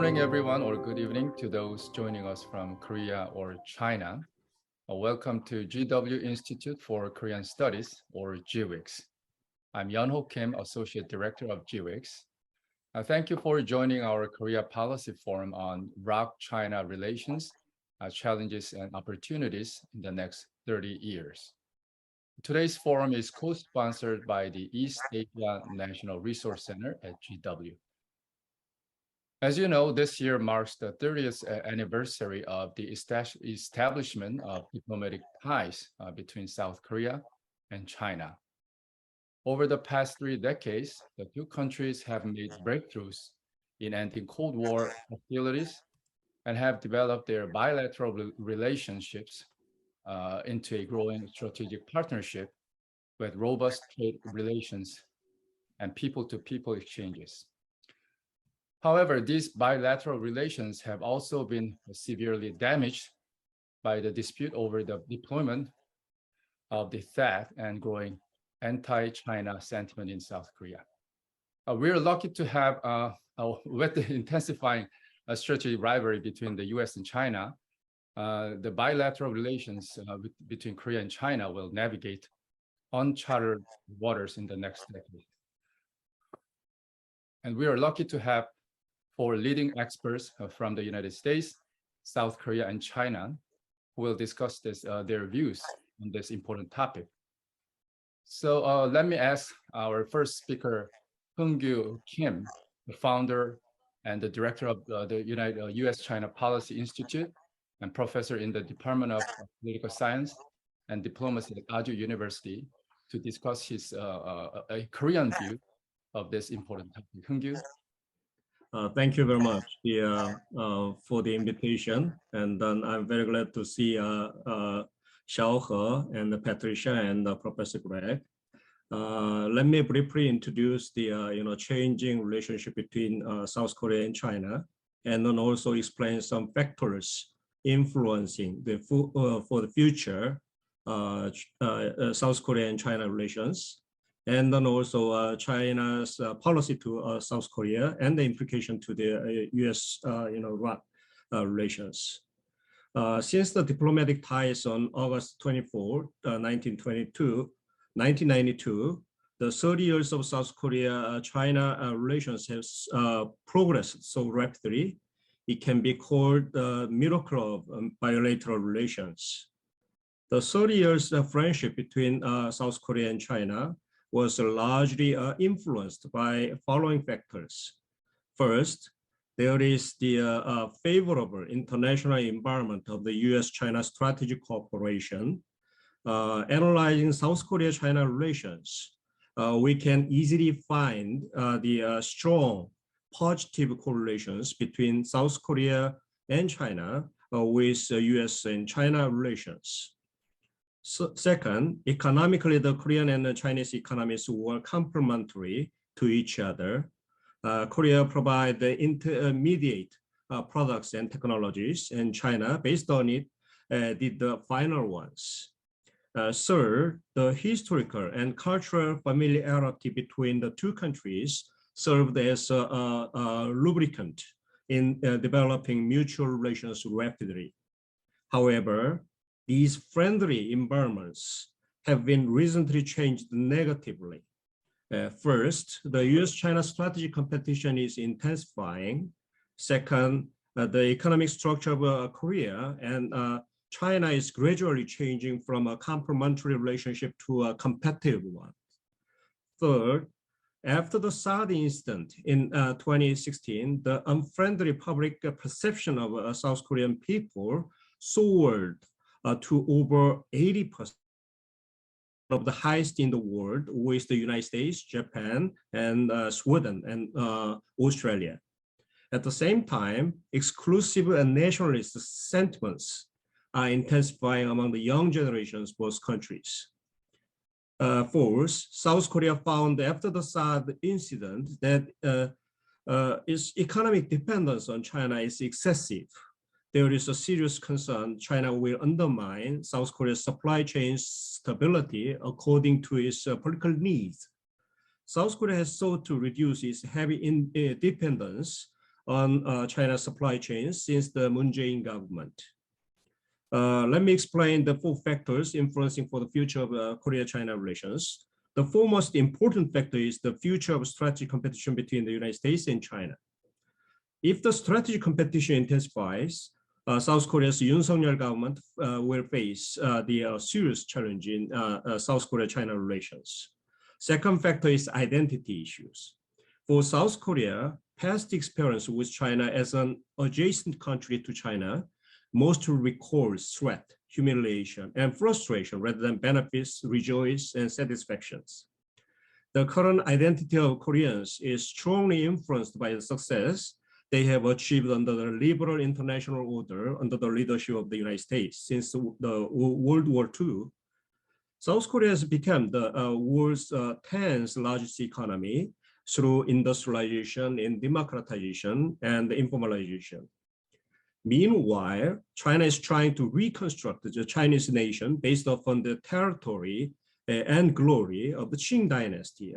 morning, everyone, or good evening to those joining us from Korea or China. Welcome to GW Institute for Korean Studies, or GWIX. I'm Yeonho Kim, Associate Director of GWIX. Thank you for joining our Korea Policy Forum on ROK-China relations, challenges and opportunities in the next 30 years. Today's forum is co-sponsored by the East Asia National Resource Center at GW. As you know, this year marks the 30th anniversary of the establishment of diplomatic ties between South Korea and China. Over the past 3 decades, the two countries have made breakthroughs in ending Cold War hostilities and have developed their bilateral relationships into a growing strategic partnership with robust trade relations and people-to-people exchanges. However, these bilateral relations have also been severely damaged by the dispute over the deployment of the THAAD and growing anti-China sentiment in South Korea. We're lucky to have, with the intensifying strategic rivalry between the US and China, the bilateral relations between Korea and China will navigate uncharted waters in the next decade. And we are lucky to have 4 leading experts from the United States, South Korea, and China who will discuss their views on this important topic. So let me ask our first speaker, Heung-Kyu Kim, the founder and the director of the US-China Policy Institute and professor in the Department of Political Science and Diplomacy at Aju University, to discuss his a Korean view of this important topic. Heung-Kyu. Thank you very much for the invitation, and then I'm very glad to see Xiaohe and Patricia and Professor Greg. Let me briefly introduce the changing relationship between South Korea and China, and then also explain some factors influencing the for the future South Korea and China relations. And then also China's policy to South Korea and the implication to the U.S. relations. Since the diplomatic ties on August 24, 1992, the 30 years of South Korea-China relations has progressed so rapidly, it can be called the miracle of bilateral relations. The 30 years of friendship between South Korea and China was largely influenced by following factors. First, there is the favorable international environment of the US-China strategic cooperation. Analyzing South Korea-China relations, we can easily find the strong positive correlations between South Korea and China with US and China relations. So, second, economically, the Korean and the Chinese economies were complementary to each other. Korea provides the intermediate products and technologies, and China, based on it, did the final ones. Third, the historical and cultural familiarity between the two countries served as a lubricant in developing mutual relations rapidly. However, these friendly environments have been recently changed negatively. First, the US-China strategic competition is intensifying. Second, the economic structure of Korea and China is gradually changing from a complementary relationship to a competitive one. Third, after the THAAD incident in 2016, the unfriendly public perception of South Korean people soared to over 80%, of the highest in the world, with the United States, Japan, and Sweden and Australia. At the same time, exclusive and nationalist sentiments are intensifying among the young generations both countries. Fourth, South Korea found after the THAAD incident that its economic dependence on China is excessive. There is a serious concern China will undermine South Korea's supply chain stability according to its political needs. South Korea has sought to reduce its heavy dependence on China's supply chains since the Moon Jae-in government. Let me explain the 4 factors influencing for the future of Korea-China relations. The 4 most important factor is the future of strategic competition between the United States and China. If the strategic competition intensifies, South Korea's Yoon Suk-yeol government will face the serious challenge in South Korea-China relations. Second factor is identity issues. For South Korea, past experience with China as an adjacent country to China mostly records threat, humiliation, and frustration rather than benefits, rejoice, and satisfactions. The current identity of Koreans is strongly influenced by the success they have achieved under the liberal international order under the leadership of the United States since the World War II. South Korea has become the world's 10th largest economy through industrialization and democratization and informalization. Meanwhile, China is trying to reconstruct the Chinese nation based upon the territory and glory of the Qing dynasty.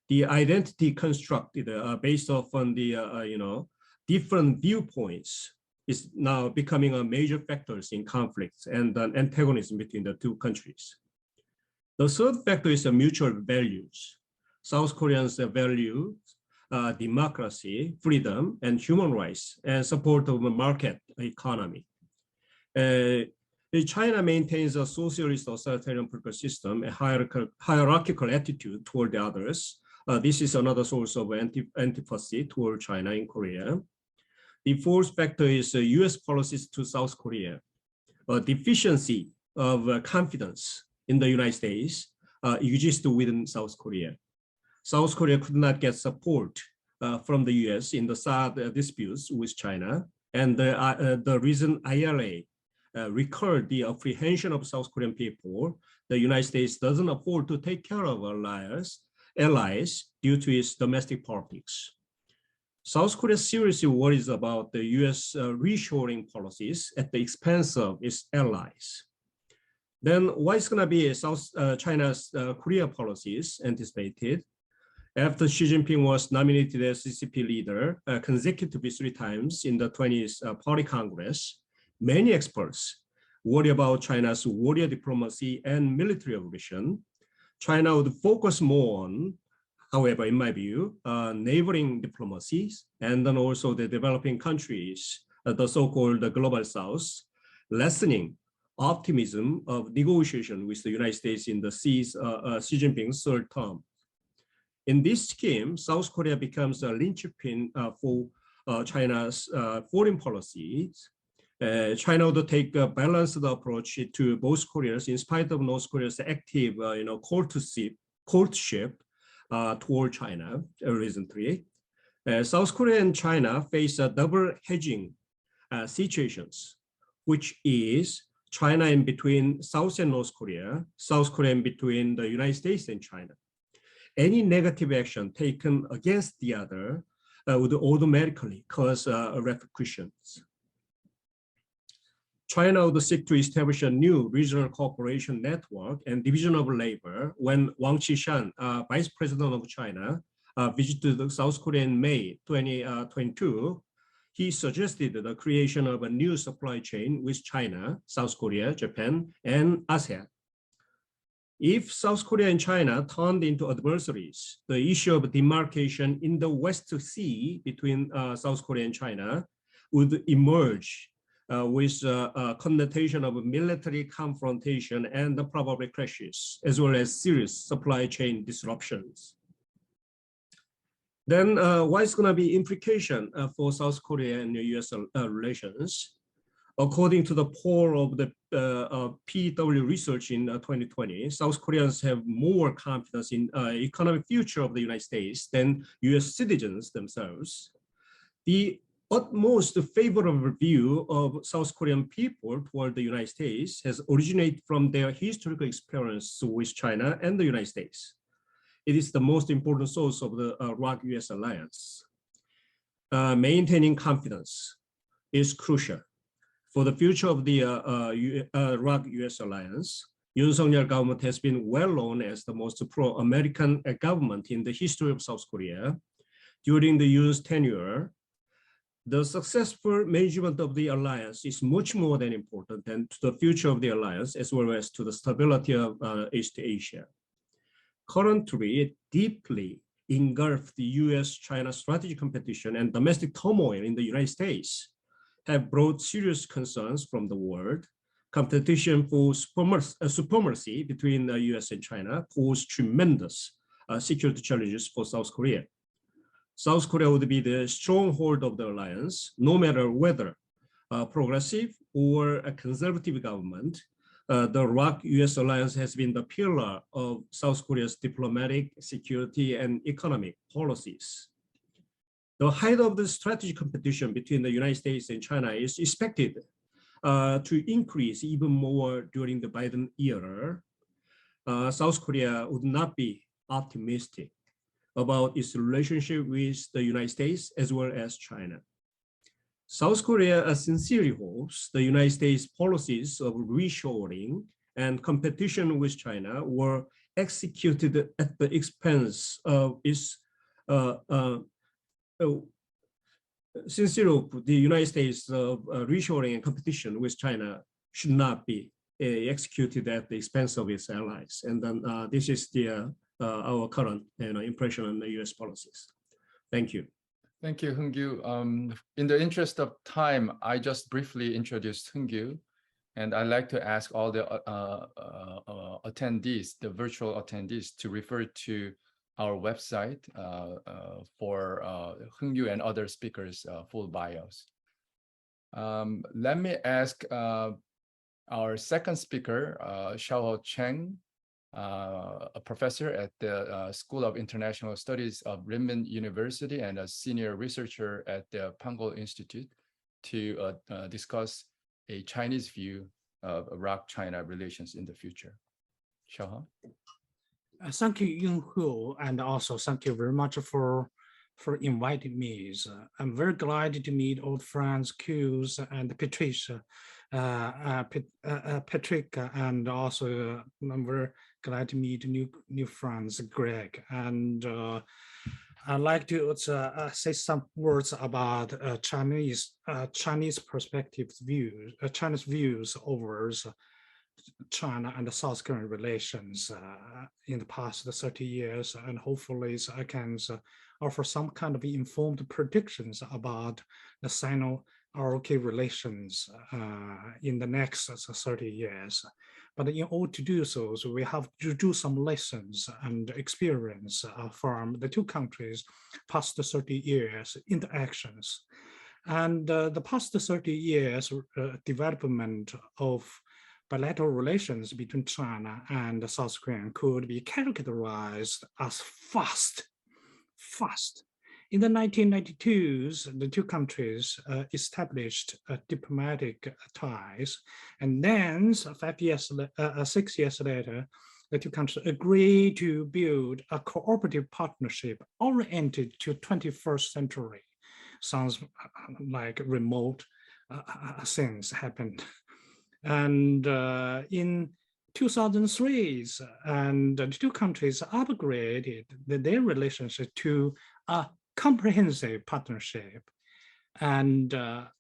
The identity constructed based upon the different viewpoints is now becoming a major factors in conflicts and antagonism between the 2 countries. The third factor is the mutual values. South Koreans value democracy, freedom, and human rights, and support of a market economy. China maintains a socialist authoritarian political system, a hierarchical attitude toward the others. This is another source of antipathy toward China in Korea. The fourth factor is US policies to South Korea. A deficiency of confidence in the United States exists within South Korea. South Korea could not get support from the US in the SAD disputes with China, and the reason ILA recurred the apprehension of South Korean people, the United States doesn't afford to take care of allies due to its domestic politics. South Korea seriously worries about the US reshoring policies at the expense of its allies. Then what is going to be China's Korea policies anticipated? After Xi Jinping was nominated as CCP leader consecutively 3 times in the 20th Party Congress, many experts worry about China's warrior diplomacy and military aggression. China would focus more on, however, in my view, neighboring diplomacies and then also the developing countries, the so-called global South, lessening optimism of negotiation with the United States in the Xi Jinping's 3rd term. In this scheme, South Korea becomes a linchpin for China's foreign policies. China would take a balanced approach to both Koreas in spite of North Korea's active courtship toward China recently. South Korea and China face a double hedging situations, which is China in between South and North Korea, South Korea in between the United States and China. Any negative action taken against the other would automatically cause repercussions. China would seek to establish a new regional cooperation network and division of labor when Wang Qishan, Vice President of China, visited South Korea in May 2022. He suggested the creation of a new supply chain with China, South Korea, Japan, and ASEAN. If South Korea and China turned into adversaries, the issue of demarcation in the West Sea between South Korea and China would emerge with a connotation of military confrontation and probably crashes, as well as serious supply chain disruptions. Then what is going to be implication for South Korea and the US relations? According to the poll of the PW research in 2020, South Koreans have more confidence in economic future of the United States than US citizens themselves. The utmost favorable view of South Korean people toward the United States has originated from their historical experience with China and the United States. It is the most important source of the ROK-US alliance. Maintaining confidence is crucial. For the future of the ROK-US alliance, Yoon Suk-yeol government has been well known as the most pro-American government in the history of South Korea. During the Yoon's tenure, The successful management of the alliance is much more than important than to the future of the alliance, as well as to the stability of East Asia. Currently, it deeply engulfed the US-China strategic competition and domestic turmoil in the United States have brought serious concerns from the world. Competition for supremacy between the US and China posed tremendous security challenges for South Korea. South Korea would be the stronghold of the alliance, no matter whether a progressive or a conservative government. The ROK-US alliance has been the pillar of South Korea's diplomatic, security, and economic policies. The height of the strategic competition between the United States and China is expected to increase even more during the Biden era. South Korea would not be optimistic about its relationship with the United States as well as China. South Korea sincerely hopes the United States policies of reshoring and competition with China were executed at the expense of its sincerely hope the United States reshoring and competition with China should not be executed at the expense of its allies. And then this is our current impression on the US policies. Thank you. Thank you, Heung-Kyu. In the interest of time, I just briefly introduced Heung-Kyu, and I'd like to ask all the attendees, the virtual attendees, to refer to our website for Heung-Kyu and other speakers' full bios. Let me ask our second speaker, Xiaohao Cheng, a professor at the School of International Studies of Renmin University and a senior researcher at the Pankow Institute, to discuss a Chinese view of ROK-China relations in the future. Xiaohao. Thank you, Yung-Hu, and also thank you very much for inviting me. I'm very glad to meet old friends, Q's and Patricia, Patrick, and also I'm very glad to meet new friends, Greg. And I'd like to say some words about Chinese perspectives views, China's views over China and the South Korean relations in the past 30 years, and hopefully I can offer some kind of informed predictions about the Sino-ROK relations in the next 30 years. But in order to do so, we have to do some lessons and experience from the two countries' past 30 years interactions. And the past 30 years development of bilateral relations between China and South Korea could be characterized as fast. In the 1992s, the two countries established diplomatic ties, and then 6 years later, the two countries agreed to build a cooperative partnership oriented to 21st century. Sounds like remote things happened. And in 2003, and the two countries upgraded their relationship to a comprehensive partnership. And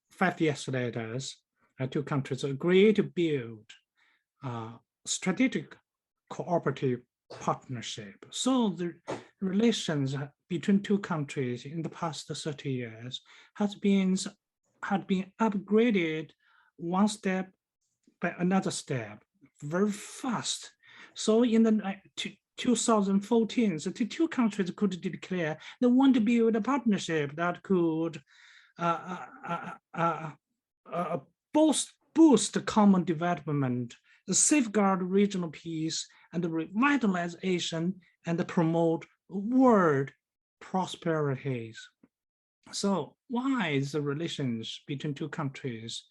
5 years later, the two countries agreed to build a strategic cooperative partnership. So the relations between two countries in the past 30 years had been upgraded one step by another step, very fast. So in the 2014, the two countries could declare they want to build a partnership that could boost common development, safeguard regional peace, and the revitalization and promote world prosperities. So why is the relations between two countries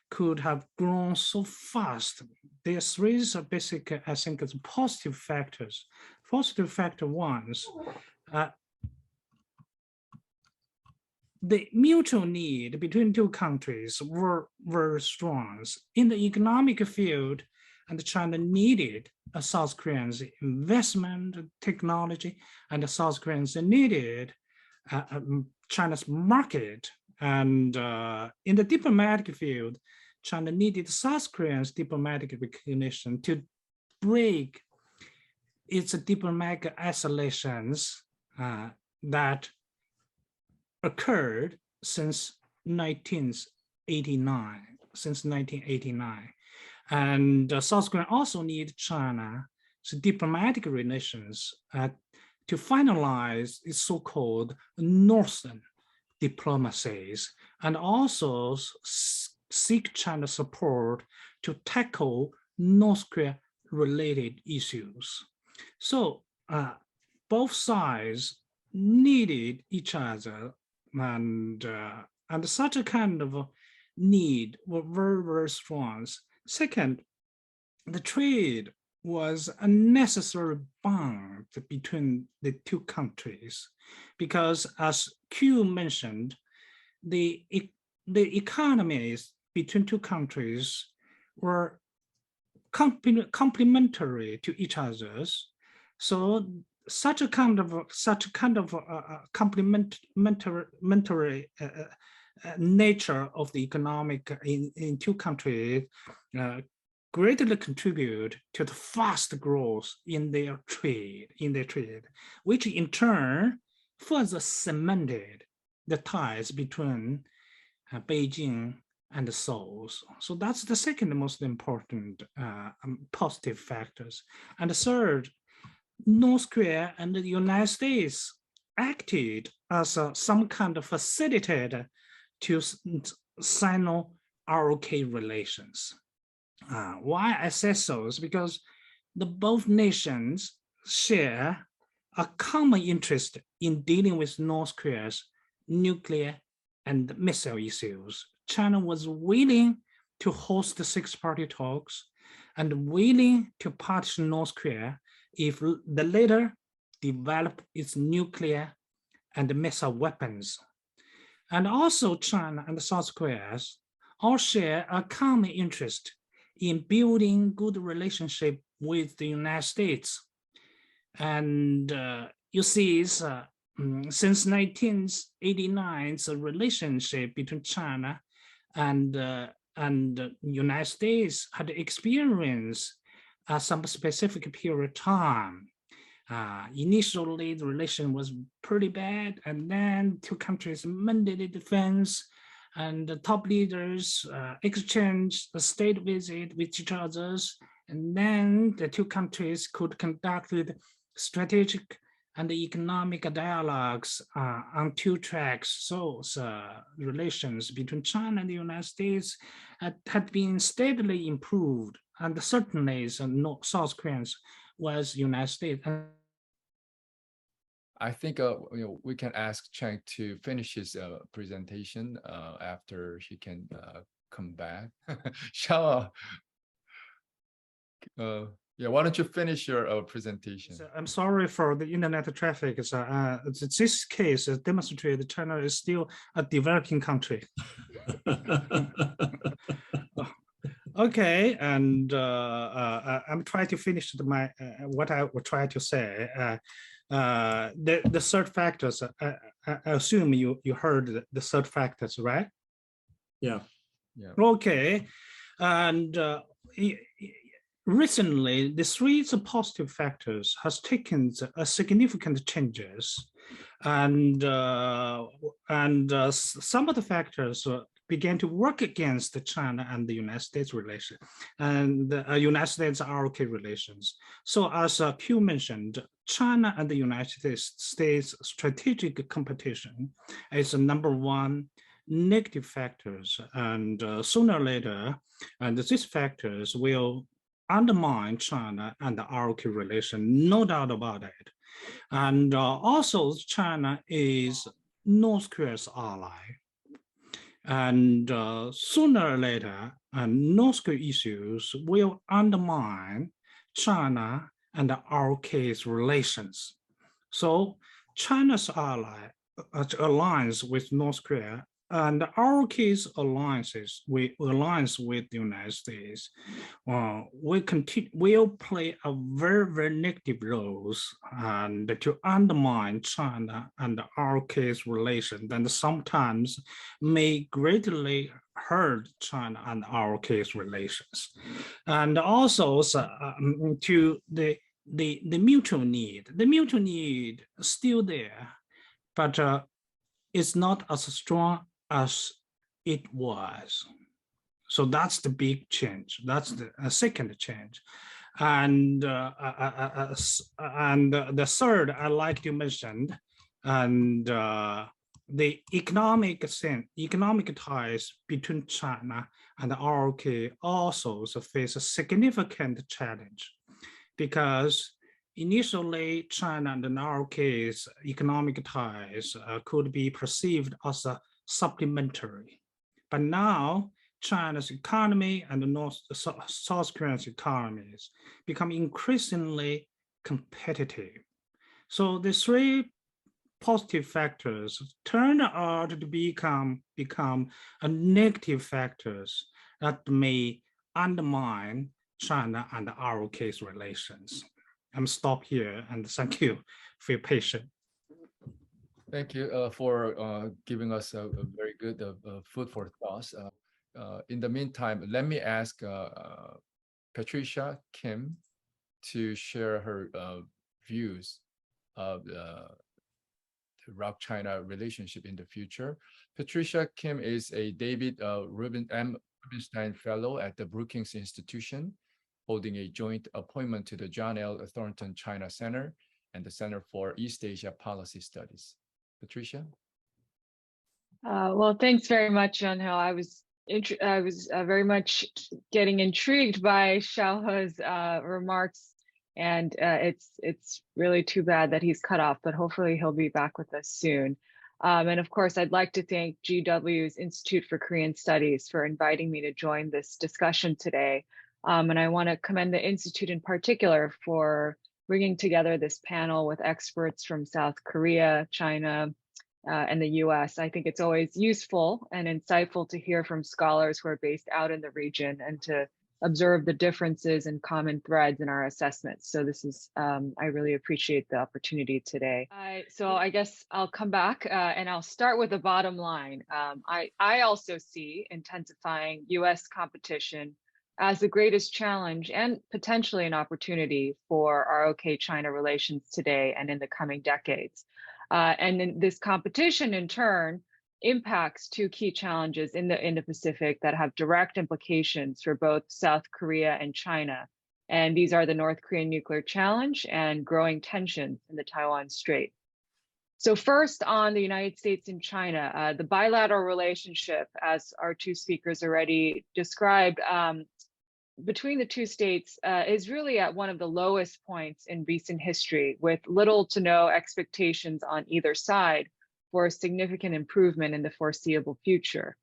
could have grown so fast? There are three basic, I think, it's positive factors. Positive factor one, the mutual need between two countries were very strong. In the economic field, and China needed South Koreans' investment, technology, and the South Koreans needed China's market. And in the diplomatic field, China needed South Korea's diplomatic recognition to break its diplomatic isolations that occurred since 1989. And South Korea also needs China's diplomatic relations to finalize its so-called Northern diplomacies, and also seek China's support to tackle North Korea related issues. So both sides needed each other, and such a kind of need were very, very strong. Second, the trade was a necessary bond between the two countries, because as Q mentioned, the economies between two countries were complementary to each other's. So such a kind of complementary nature of the economic in two countries greatly contribute to the fast growth in their trade, which in turn further cemented the ties between Beijing and Seoul. So that's the second most important positive factors. And the third, North Korea and the United States acted as some kind of facilitator to Sino-ROK relations. Why I say so is because both nations share a common interest in dealing with North Korea's nuclear and missile issues. China was willing to host the six-party talks and willing to partition North Korea if the latter developed its nuclear and missile weapons. And also China and South Korea all share a common interest in building good relationship with the United States. And you see, since 1989, the relationship between China and the United States had experienced some specific period of time. Initially, the relation was pretty bad, and then two countries mended the defense, and the top leaders exchanged a state visit with each other, and then the two countries could conduct strategic and economic dialogues on two tracks. So relations between China and the United States had been steadily improved, and certainly South Koreans was United States. I think we can ask Cheng to finish his presentation after he can come back. Xiao, yeah, why don't you finish your presentation? So I'm sorry for the internet traffic. This case demonstrates that China is still a developing country. Okay, and I'm trying to finish what I would try to say. The third factors, I assume you heard the third factors, right? Yeah. Okay, and recently, the three positive factors has taken significant changes, and some of the factors began to work against China and the United States relation, and the United States-ROK relations. So as Q mentioned, China and the United States strategic competition is the number one negative factors, and sooner or later, and these factors will undermine China and the ROK relation, no doubt about it. And also China is North Korea's ally. And sooner or later, North Korea issues will undermine China and the ROK's relations. So China's alliance with North Korea and our case alliances, we alliance with the United States, will play a very negative roles and to undermine China and our case relations, and sometimes may greatly hurt China and our case relations, and also to the mutual need. The mutual need is still there, but it's not as strong as it was. So that's the big change. That's the second change. And the third I like to mention, and the economic ties between China and ROK also face a significant challenge, because initially, China and in our case, economic ties could be perceived as a supplementary. But now, China's economy and South Korea's economies become increasingly competitive. So the three positive factors turn out to become a negative factors that may undermine China and our case relations. I'm stop here, and thank you for your patience. Thank you for giving us a very good food for thoughts. In the meantime, let me ask Patricia Kim to share her views of the ROK-China relationship in the future. Patricia Kim is a David Rubenstein Fellow at the Brookings Institution, holding a joint appointment to the John L. Thornton China Center and the Center for East Asia Policy Studies. Patricia? Well, thanks very much, Yunho. I was very much getting intrigued by Xiaohe's remarks, and it's really too bad that he's cut off, but hopefully he'll be back with us soon. And of course, I'd like to thank GW's Institute for Korean Studies for inviting me to join this discussion today. And I want to commend the Institute in particular for bringing together this panel with experts from South Korea, China, and the US. I think it's always useful and insightful to hear from scholars who are based out in the region and to observe the differences and common threads in our assessments. So this is, I really appreciate the opportunity today. So I guess I'll come back and I'll start with the bottom line. I also see intensifying US competition as the greatest challenge and potentially an opportunity for ROK-China relations today and in the coming decades. And then this competition, in turn, impacts two key challenges in the Indo-Pacific that have direct implications for both South Korea and China. And these are the North Korean nuclear challenge and growing tensions in the Taiwan Strait. So first, on the United States and China, the bilateral relationship, as our two speakers already described, between the two states is really at one of the lowest points in recent history, with little to no expectations on either side for a significant improvement in the foreseeable future.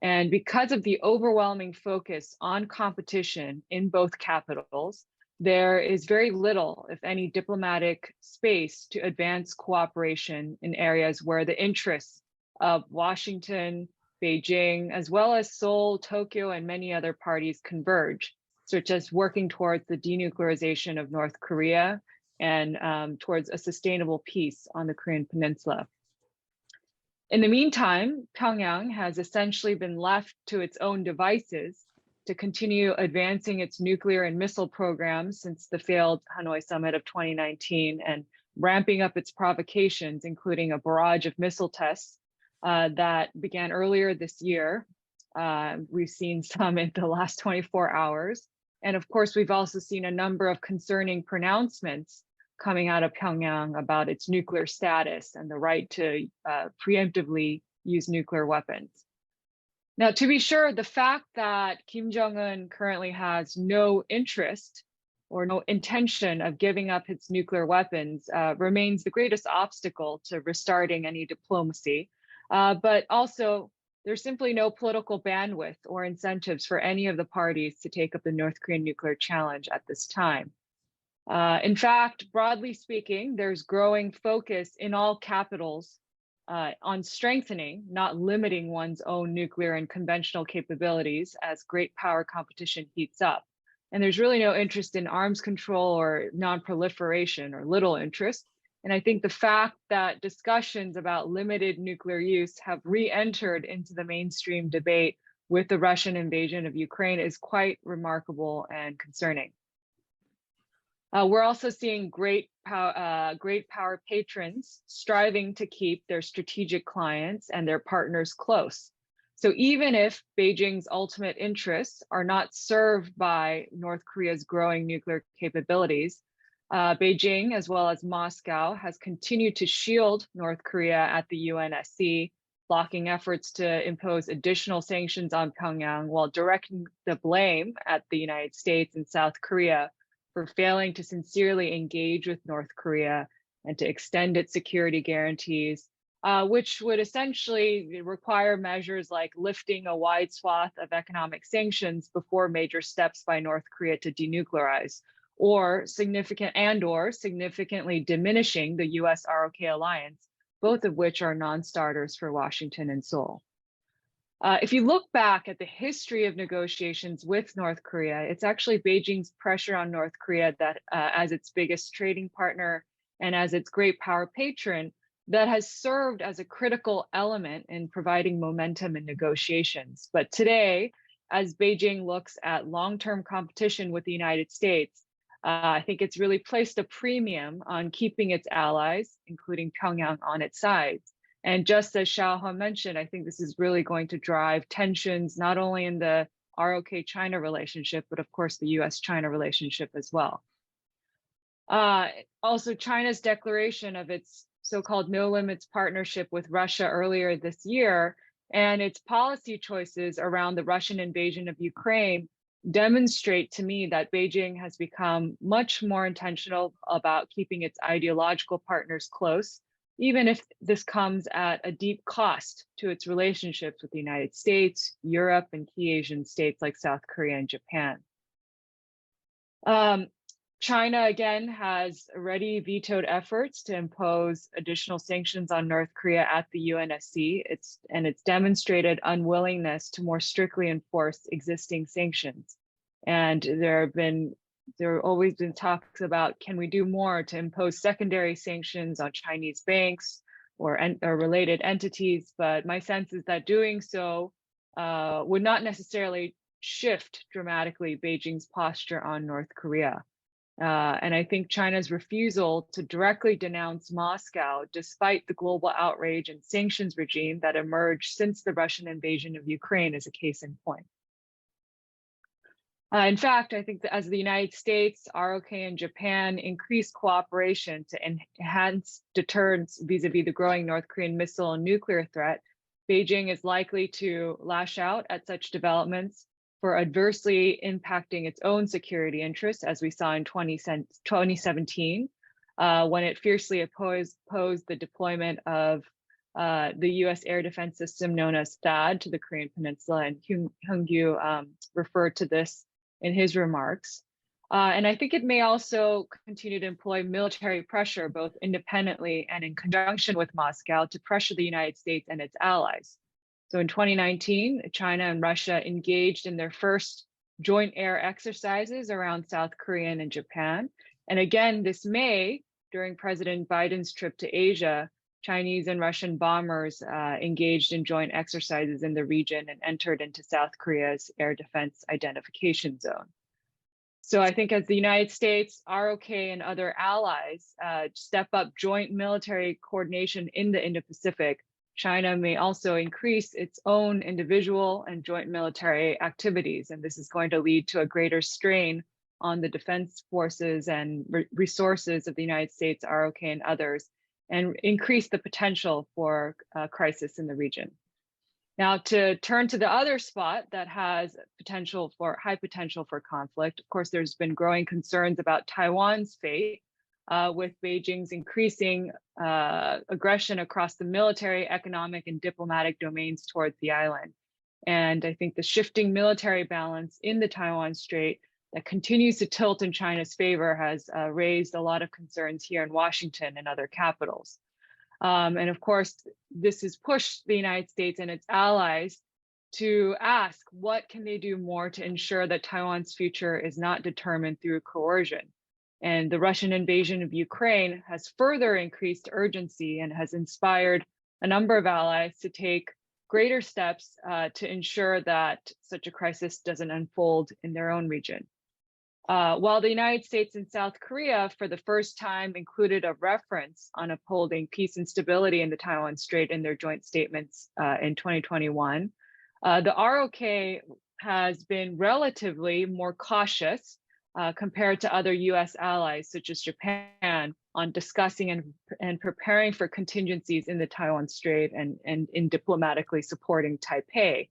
And because of the overwhelming focus on competition in both capitals, there is very little, if any, diplomatic space to advance cooperation in areas where the interests of Washington, Beijing, as well as Seoul, Tokyo, and many other parties converge, such as working towards the denuclearization of North Korea and towards a sustainable peace on the Korean Peninsula. In the meantime, Pyongyang has essentially been left to its own devices to continue advancing its nuclear and missile programs since the failed Hanoi summit of 2019 and ramping up its provocations, including a barrage of missile tests that began earlier this year. We've seen some in the last 24 hours. And of course, we've also seen a number of concerning pronouncements coming out of Pyongyang about its nuclear status and the right to preemptively use nuclear weapons. Now, to be sure, the fact that Kim Jong-un currently has no interest or no intention of giving up its nuclear weapons remains the greatest obstacle to restarting any diplomacy. But also, there's simply no political bandwidth or incentives for any of the parties to take up the North Korean nuclear challenge at this time. In fact, broadly speaking, there's growing focus in all capitals on strengthening, not limiting one's own nuclear and conventional capabilities as great power competition heats up. And there's really no interest in arms control or non-proliferation, or little interest. And I think the fact that discussions about limited nuclear use have re-entered into the mainstream debate with the Russian invasion of Ukraine is quite remarkable and concerning. We're also seeing great power patrons striving to keep their strategic clients and their partners close. So even if Beijing's ultimate interests are not served by North Korea's growing nuclear capabilities, Beijing, as well as Moscow, has continued to shield North Korea at the UNSC, blocking efforts to impose additional sanctions on Pyongyang while directing the blame at the United States and South Korea for failing to sincerely engage with North Korea and to extend its security guarantees, which would essentially require measures like lifting a wide swath of economic sanctions before major steps by North Korea to denuclearize, or significantly diminishing the US ROK alliance, both of which are non-starters for Washington and Seoul. If you look back at the history of negotiations with North Korea, it's actually Beijing's pressure on North Korea that, as its biggest trading partner and as its great power patron, that has served as a critical element in providing momentum in negotiations. But today, as Beijing looks at long-term competition with the United States, I think it's really placed a premium on keeping its allies, including Pyongyang, on its side. And just as Xiaohe mentioned, I think this is really going to drive tensions not only in the ROK-China relationship, but of course the US-China relationship as well. Also, China's declaration of its so-called no limits partnership with Russia earlier this year and its policy choices around the Russian invasion of Ukraine demonstrate to me that Beijing has become much more intentional about keeping its ideological partners close, even if this comes at a deep cost to its relationships with the United States, Europe, and key Asian states like South Korea and Japan. China, again, has already vetoed efforts to impose additional sanctions on North Korea at the UNSC. It's demonstrated unwillingness to more strictly enforce existing sanctions. And there have always been talks about, can we do more to impose secondary sanctions on Chinese banks or related entities? But my sense is that doing so would not necessarily shift dramatically Beijing's posture on North Korea. And I think China's refusal to directly denounce Moscow, despite the global outrage and sanctions regime that emerged since the Russian invasion of Ukraine, is a case in point. In fact, I think that as the United States, ROK, and Japan increase cooperation to enhance deterrence vis-a-vis the growing North Korean missile and nuclear threat, Beijing is likely to lash out at such developments for adversely impacting its own security interests, as we saw in 2017, when it fiercely opposed the deployment of the US air defense system known as THAAD to the Korean Peninsula, and Hyung-gyu referred to this in his remarks. And I think it may also continue to employ military pressure, both independently and in conjunction with Moscow, to pressure the United States and its allies. So in 2019, China and Russia engaged in their first joint air exercises around South Korea and Japan. And again, this May, during President Biden's trip to Asia, Chinese and Russian bombers engaged in joint exercises in the region and entered into South Korea's air defense identification zone. So I think as the United States, ROK, and other allies step up joint military coordination in the Indo-Pacific, China may also increase its own individual and joint military activities. And this is going to lead to a greater strain on the defense forces and resources of the United States, ROK, and others, and increase the potential for a crisis in the region. Now, to turn to the other spot that has high potential for conflict, of course, there's been growing concerns about Taiwan's fate, with Beijing's increasing aggression across the military, economic, and diplomatic domains towards the island. And I think the shifting military balance in the Taiwan Strait that continues to tilt in China's favor has raised a lot of concerns here in Washington and other capitals. And of course, this has pushed the United States and its allies to ask what can they do more to ensure that Taiwan's future is not determined through coercion. And the Russian invasion of Ukraine has further increased urgency and has inspired a number of allies to take greater steps to ensure that such a crisis doesn't unfold in their own region. While the United States and South Korea, for the first time, included a reference on upholding peace and stability in the Taiwan Strait in their joint statements in 2021, the ROK has been relatively more cautious compared to other US allies, such as Japan, on discussing and preparing for contingencies in the Taiwan Strait and in diplomatically supporting Taipei.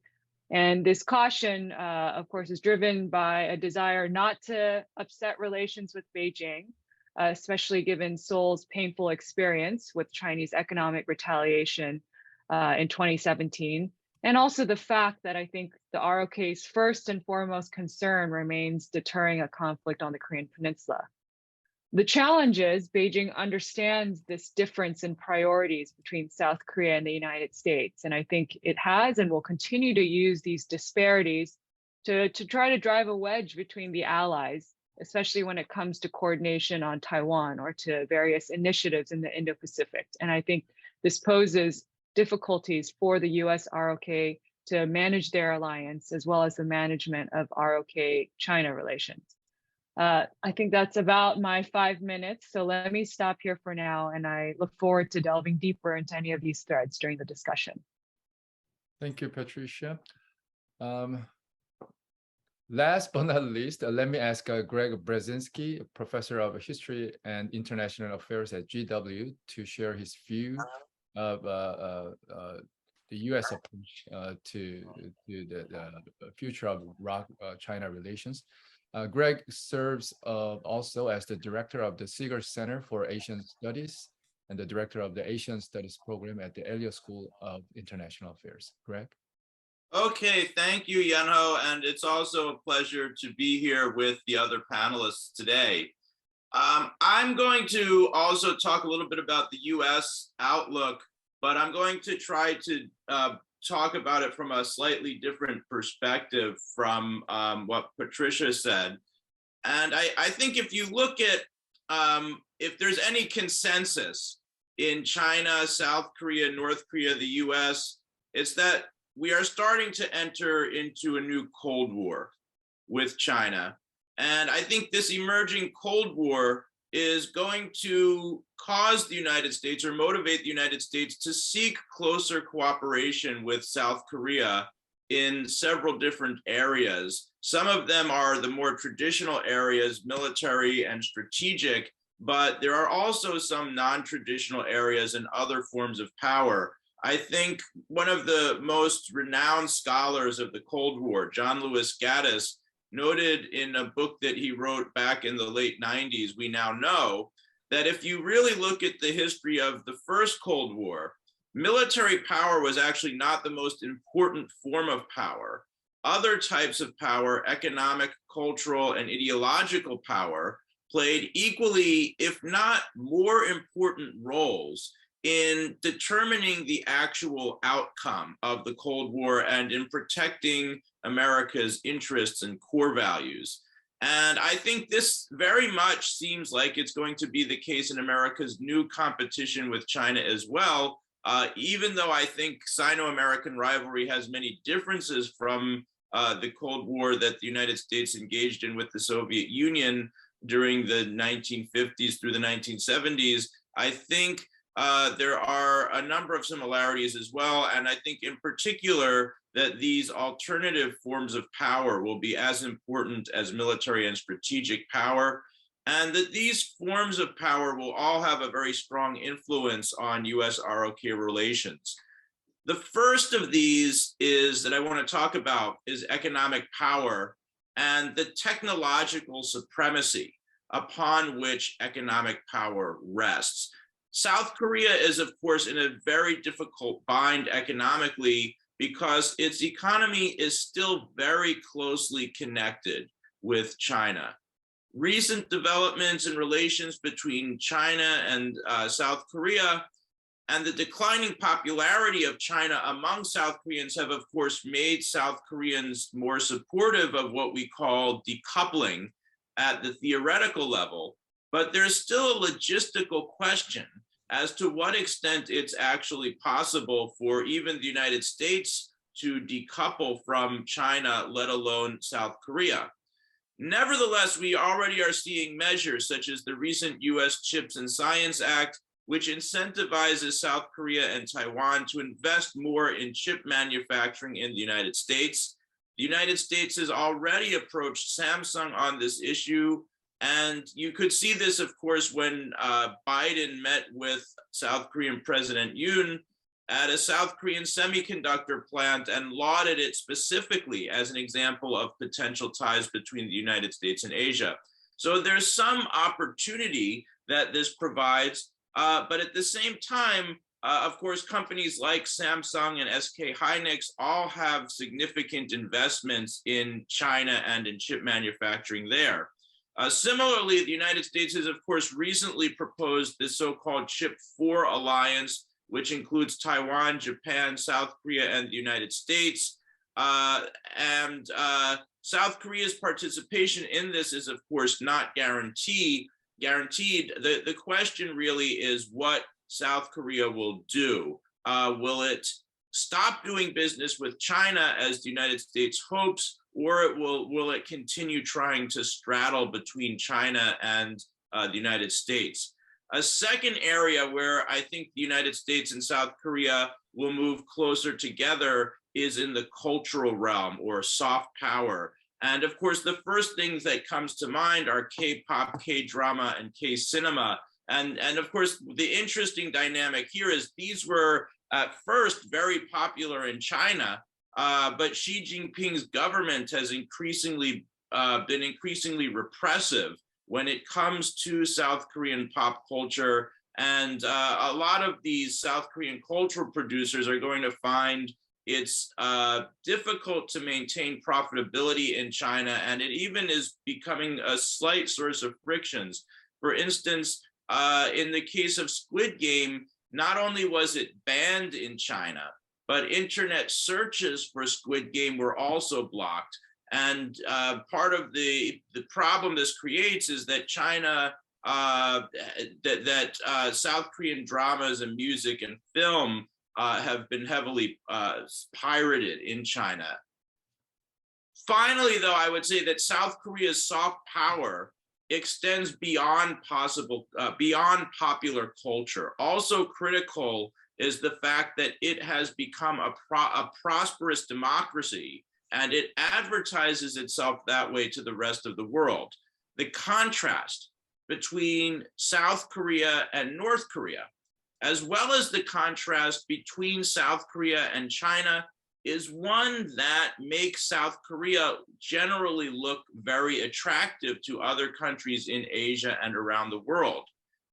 And this caution, of course, is driven by a desire not to upset relations with Beijing, especially given Seoul's painful experience with Chinese economic retaliation in 2017. And also the fact that I think the ROK's first and foremost concern remains deterring a conflict on the Korean Peninsula. The challenge is Beijing understands this difference in priorities between South Korea and the United States. And I think it has and will continue to use these disparities to try to drive a wedge between the allies, especially when it comes to coordination on Taiwan or to various initiatives in the Indo-Pacific. And I think this poses difficulties for the US ROK to manage their alliance, as well as the management of ROK-China relations. I think that's about my 5 minutes. So let me stop here for now, and I look forward to delving deeper into any of these threads during the discussion. Thank you, Patricia. Last but not least, let me ask Greg Brzezinski, Professor of History and International Affairs at GW, to share his view of the U.S. approach to the future of ROK-China relations. Greg serves also as the director of the Seeger Center for Asian Studies and the director of the Asian Studies program at the Elliott School of International Affairs. Greg? Okay, thank you, Yunho, and it's also a pleasure to be here with the other panelists today. I'm going to also talk a little bit about the U.S. outlook, but I'm going to try to talk about it from a slightly different perspective from what Patricia said. And I think if you look at, if there's any consensus in China, South Korea, North Korea, the US, it's that we are starting to enter into a new Cold War with China. And I think this emerging Cold War is going to cause the United States or motivate the United States to seek closer cooperation with South Korea in several different areas. Some of them are the more traditional areas, military and strategic, but there are also some non-traditional areas and other forms of power. I think one of the most renowned scholars of the Cold War, John Lewis Gaddis, noted in a book that he wrote back in the late 90s, We Now Know, that if you really look at the history of the first Cold War, military power was actually not the most important form of power. Other types of power, economic, cultural, and ideological power, played equally, if not more important roles in determining the actual outcome of the Cold War and in protecting America's interests and core values. And I think this very much seems like it's going to be the case in America's new competition with China as well, even though I think Sino-American rivalry has many differences from the Cold War that the United States engaged in with the Soviet Union during the 1950s through the 1970s. I think there are a number of similarities as well. And I think in particular that these alternative forms of power will be as important as military and strategic power, and that these forms of power will all have a very strong influence on US-ROK relations. The first of these is that I want to talk about is economic power and the technological supremacy upon which economic power rests. South Korea is, of course, in a very difficult bind economically because its economy is still very closely connected with China. Recent developments in relations between China and South Korea And the declining popularity of China among South Koreans have, of course, made South Koreans more supportive of what we call decoupling at the theoretical level. But there's still a logistical question as to what extent it's actually possible for even the United States to decouple from China, let alone South Korea. Nevertheless, we already are seeing measures such as the recent US Chips and Science Act, which incentivizes South Korea and Taiwan to invest more in chip manufacturing in the United States. The United States has already approached Samsung on this issue. And you could see this, of course, when Biden met with South Korean President Yoon at a South Korean semiconductor plant and lauded it specifically as an example of potential ties between the United States and Asia. So there's some opportunity that this provides, but at the same time, of course, companies like Samsung and SK Hynix all have significant investments in China and in chip manufacturing there. Similarly, the United States has, of course, recently proposed the so-called Chip 4 alliance, which includes Taiwan, Japan, South Korea, and the United States. South Korea's participation in this is, of course, not guaranteed. The question really is what South Korea will do. Will it stop doing business with China as the United States hopes, or will it continue trying to straddle between China and the United States? A second area where I think the United States and South Korea will move closer together is in the cultural realm or soft power. And of course, the first things that comes to mind are K-pop, K-drama, and K-cinema. And of course, the interesting dynamic here is these were at first very popular in China, but Xi Jinping's government has been increasingly repressive when it comes to South Korean pop culture. And a lot of these South Korean cultural producers are going to find it's difficult to maintain profitability in China, and it even is becoming a slight source of frictions. For instance, in the case of Squid Game, not only was it banned in China, but internet searches for Squid Game were also blocked. And part of the problem this creates is that China, South Korean dramas and music and film have been heavily pirated in China. Finally, though, I would say that South Korea's soft power extends beyond popular culture. Also critical is the fact that it has become a prosperous democracy, and it advertises itself that way to the rest of the world. The contrast between South Korea and North Korea, as well as the contrast between South Korea and China, is one that makes South Korea generally look very attractive to other countries in Asia and around the world.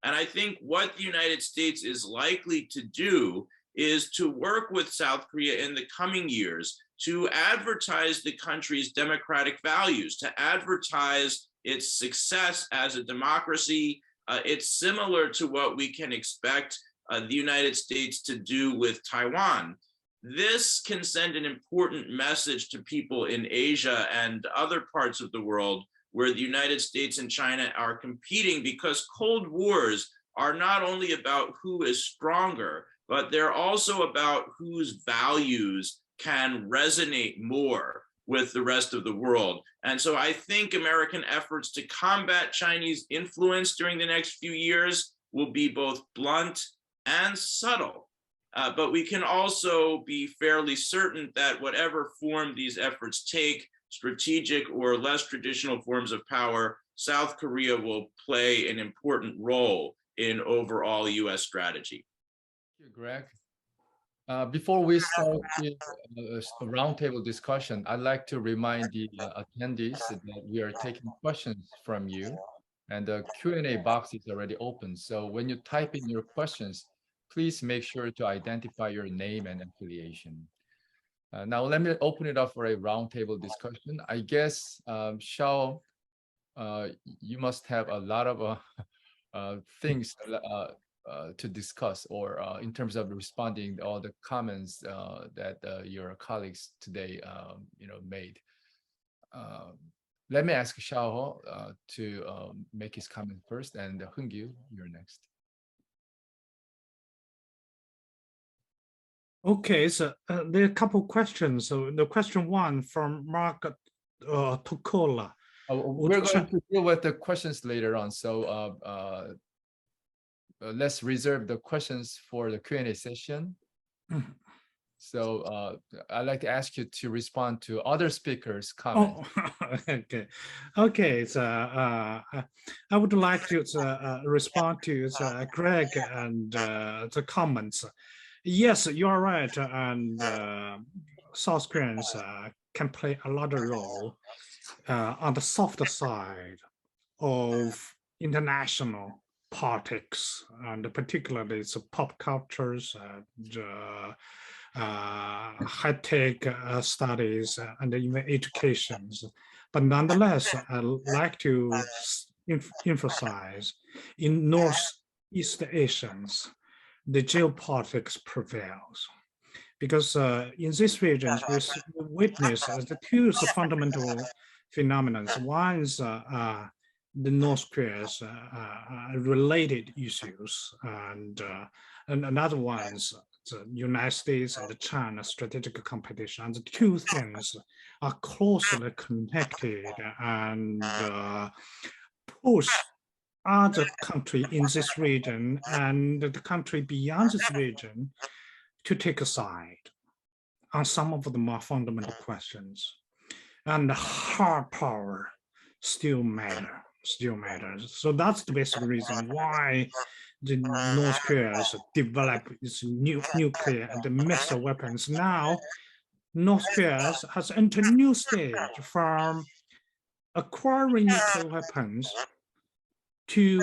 And I think what the United States is likely to do is to work with South Korea in the coming years to advertise the country's democratic values, to advertise its success as a democracy. It's similar to what we can expect the United States to do with Taiwan. This can send an important message to people in Asia and other parts of the world where the United States and China are competing, because Cold Wars are not only about who is stronger, but they're also about whose values can resonate more with the rest of the world. And so I think American efforts to combat Chinese influence during the next few years will be both blunt and subtle. But we can also be fairly certain that whatever form these efforts take, strategic or less traditional forms of power, South Korea will play an important role in overall US strategy. Thank you, Greg. Before we start with a roundtable discussion, I'd like to remind the attendees that we are taking questions from you, and the Q&A box is already open. So when you type in your questions, please make sure to identify your name and affiliation. Now, let me open it up for a roundtable discussion. I guess, Xiao, you must have a lot of things to discuss, or in terms of responding all the comments that your colleagues today made. Let me ask Xiaoho to make his comment first, and Hongyu, you're next. Okay, so there are a couple questions. So the question one from Mark Tokola. We're going to deal with the questions later on. So let's reserve the questions for the Q&A session. So I'd like to ask you to respond to other speakers' comments. Oh, okay. So I would like to respond to Greg and the comments. Yes, you are right, and South Koreans can play a lot of role on the softer side of international politics, and particularly it's pop cultures and high-tech studies and even educations. But nonetheless, I like to emphasize in Northeast Asians, the geopolitics prevails. Because in these regions, we witness the two fundamental phenomena. One is the North Korea's related issues, and another one is the United States and China strategic competition. And the two things are closely connected and push other country in this region and the country beyond this region to take a side on some of the more fundamental questions. And hard power still matters. So that's the basic reason why the North Korea developed its nuclear and the missile weapons. Now, North Korea has entered a new stage from acquiring nuclear weapons to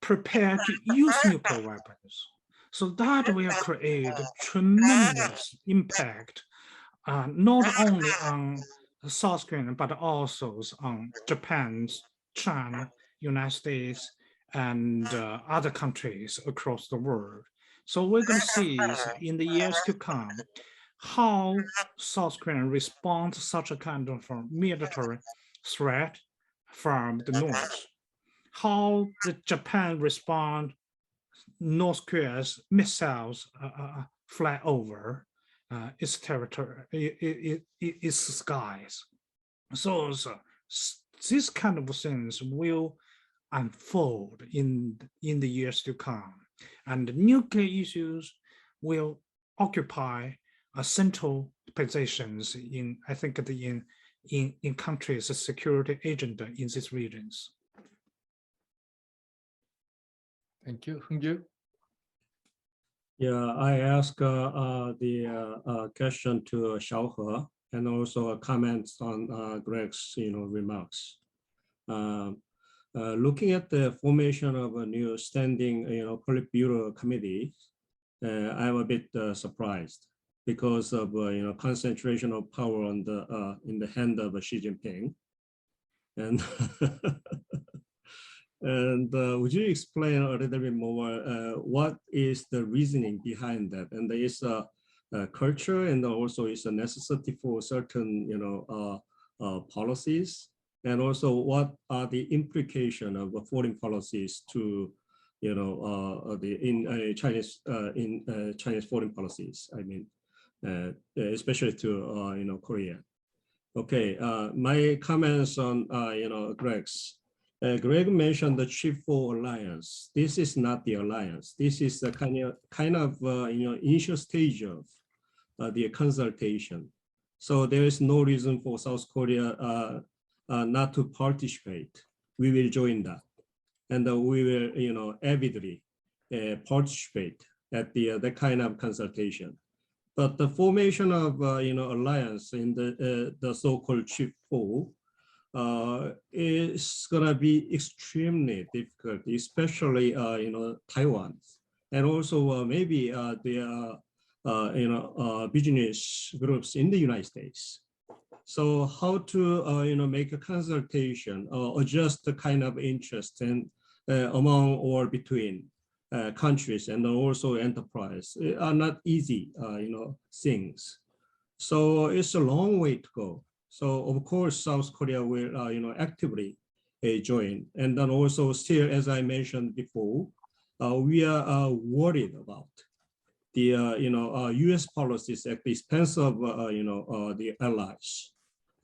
prepare to use nuclear weapons. So that will create a tremendous impact, not only on South Korea, but also on Japan, China, United States, and other countries across the world. So we're going to see in the years to come how South Korea responds to such a kind of military threat from the North, how the Japan respond North Korea's missiles fly over its territory, its skies. So these kind of things will unfold in the years to come, and nuclear issues will occupy central positions in, I think, in countries' security agenda in these regions. Thank you, Hongyu. Yeah, I ask the question to Xiaohe, and also comments on Greg's remarks. Looking at the formation of a new standing Politburo committee, I'm a bit surprised because of concentration of power on the in the hand of Xi Jinping, and and would you explain a little bit more what is the reasoning behind that? And there is a culture, and also is a necessity for certain policies, and also what are the implications of foreign policies to Chinese foreign policies? I mean, especially to Korea. Okay, my comments on Greg's. Greg mentioned the Chief-4 alliance. This is not the alliance. This is the kind of initial stage of the consultation. So there is no reason for South Korea not to participate. We will join that, and we will avidly participate at the kind of consultation. But the formation of alliance in the so-called Chief-4 is gonna be extremely difficult, especially Taiwan, and also maybe the business groups in the United States. So how to make a consultation or adjust the kind of interest and among or between countries and also enterprise are not easy, things. So it's a long way to go. So of course, South Korea will, actively join. And then also still, as I mentioned before, we are worried about the, U.S. policies at the expense of, the allies.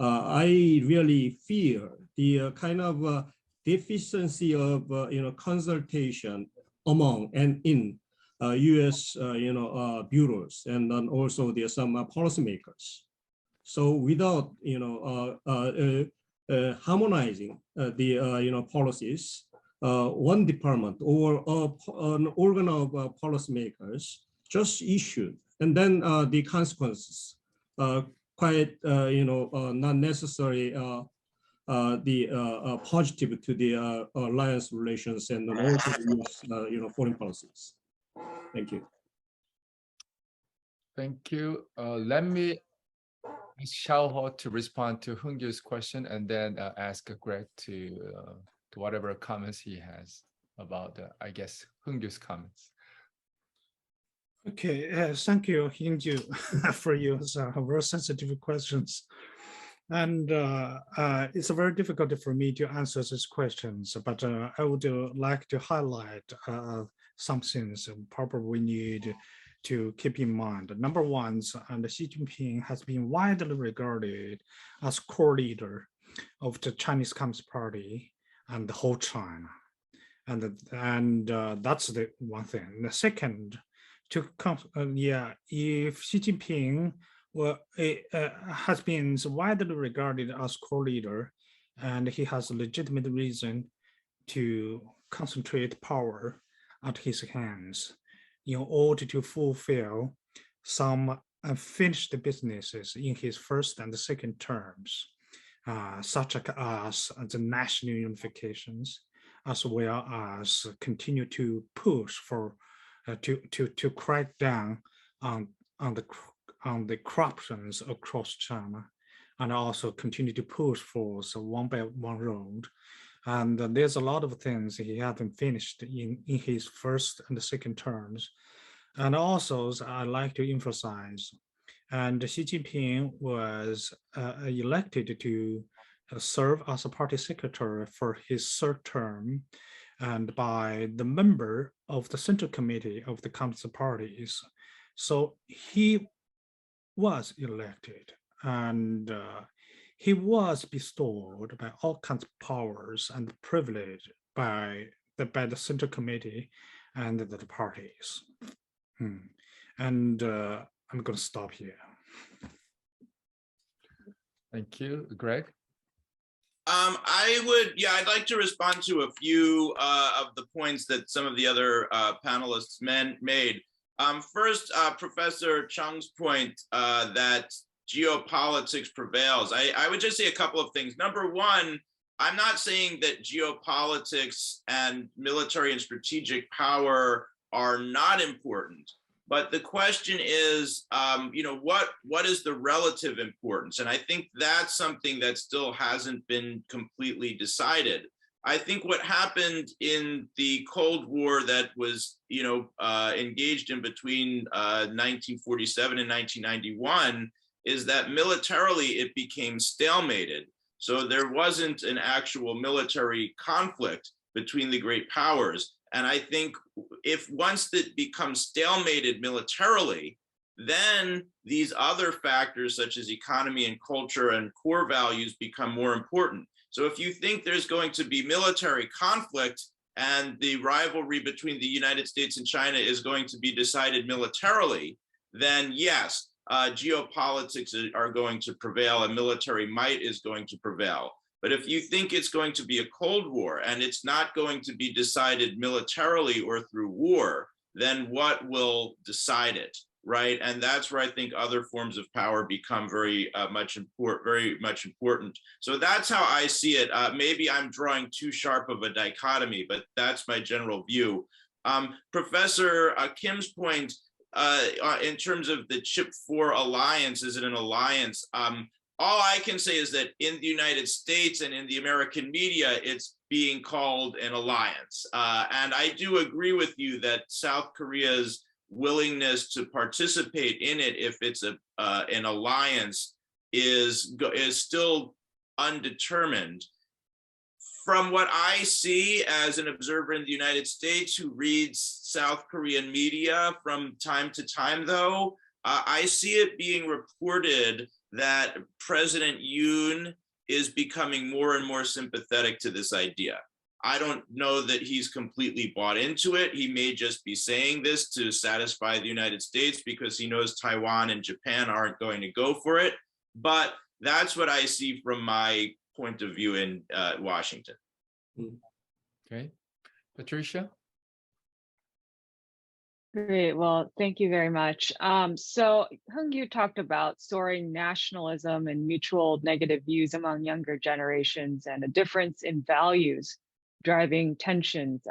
I really fear the kind of deficiency of, consultation among and in U.S. bureaus, and then also there are some policymakers. So without harmonizing the policies, one department or an organ of policymakers just issued, and then the consequences quite not necessarily the positive to the alliance relations and also the US, foreign policies. Thank you. Thank you. Let me ask Xiaoho to respond to Hungyo's question, and then ask Greg to whatever comments he has about, I guess, Hungyo's comments. Okay, thank you, Hingju, for your very sensitive questions. And it's very difficult for me to answer these questions, but I would like to highlight some things probably we need to keep in mind. Number one, and Xi Jinping has been widely regarded as core leader of the Chinese Communist Party and the whole China. And that's the one thing. The second, if Xi Jinping has been widely regarded as core leader, and he has a legitimate reason to concentrate power at his hands in order to fulfill some unfinished businesses in his first and second terms, such as the national unifications, as well as continue to push for to crack down on the corruptions across China, and also continue to push for the one Belt One Road. And there's a lot of things he hasn't finished in his first and second terms. And also, I like to emphasize, and Xi Jinping was elected to serve as a party secretary for his third term, and by the member of the Central Committee of the Communist parties. So he was elected, and he was bestowed by all kinds of powers and privilege by the Central Committee and the parties. And I'm going to stop here. Thank you, Greg. I'd like to respond to a few of the points that some of the other panelists made. First, Professor Chung's point that geopolitics prevails. I would just say a couple of things. Number one, I'm not saying that geopolitics and military and strategic power are not important, but the question is, what is the relative importance? And I think that's something that still hasn't been completely decided. I think what happened in the Cold War that was, engaged in between 1947 and 1991 is that militarily it became stalemated. So there wasn't an actual military conflict between the great powers. And I think if once it becomes stalemated militarily, then these other factors such as economy and culture and core values become more important. So if you think there's going to be military conflict and the rivalry between the United States and China is going to be decided militarily, then yes, geopolitics are going to prevail and military might is going to prevail. But if you think it's going to be a Cold War and it's not going to be decided militarily or through war, then what will decide it, right? And that's where I think other forms of power become very much important. So that's how I see it. Maybe I'm drawing too sharp of a dichotomy, but that's my general view. Professor Kim's point in terms of the Chip 4 alliance, is it an alliance? all I can say is that in the United States and in the American media, it's being called an alliance. And I do agree with you that South Korea's willingness to participate in it, if it's an alliance, is still undetermined. From what I see as an observer in the United States who reads South Korean media from time to time, though, I see it being reported that President Yoon is becoming more and more sympathetic to this idea. I don't know that he's completely bought into it. He may just be saying this to satisfy the United States because he knows Taiwan and Japan aren't going to go for it. But that's what I see from my point of view in Washington. Okay, Patricia? Great. Well, thank you very much. So Hung-Yu talked about soaring nationalism and mutual negative views among younger generations and a difference in values driving tensions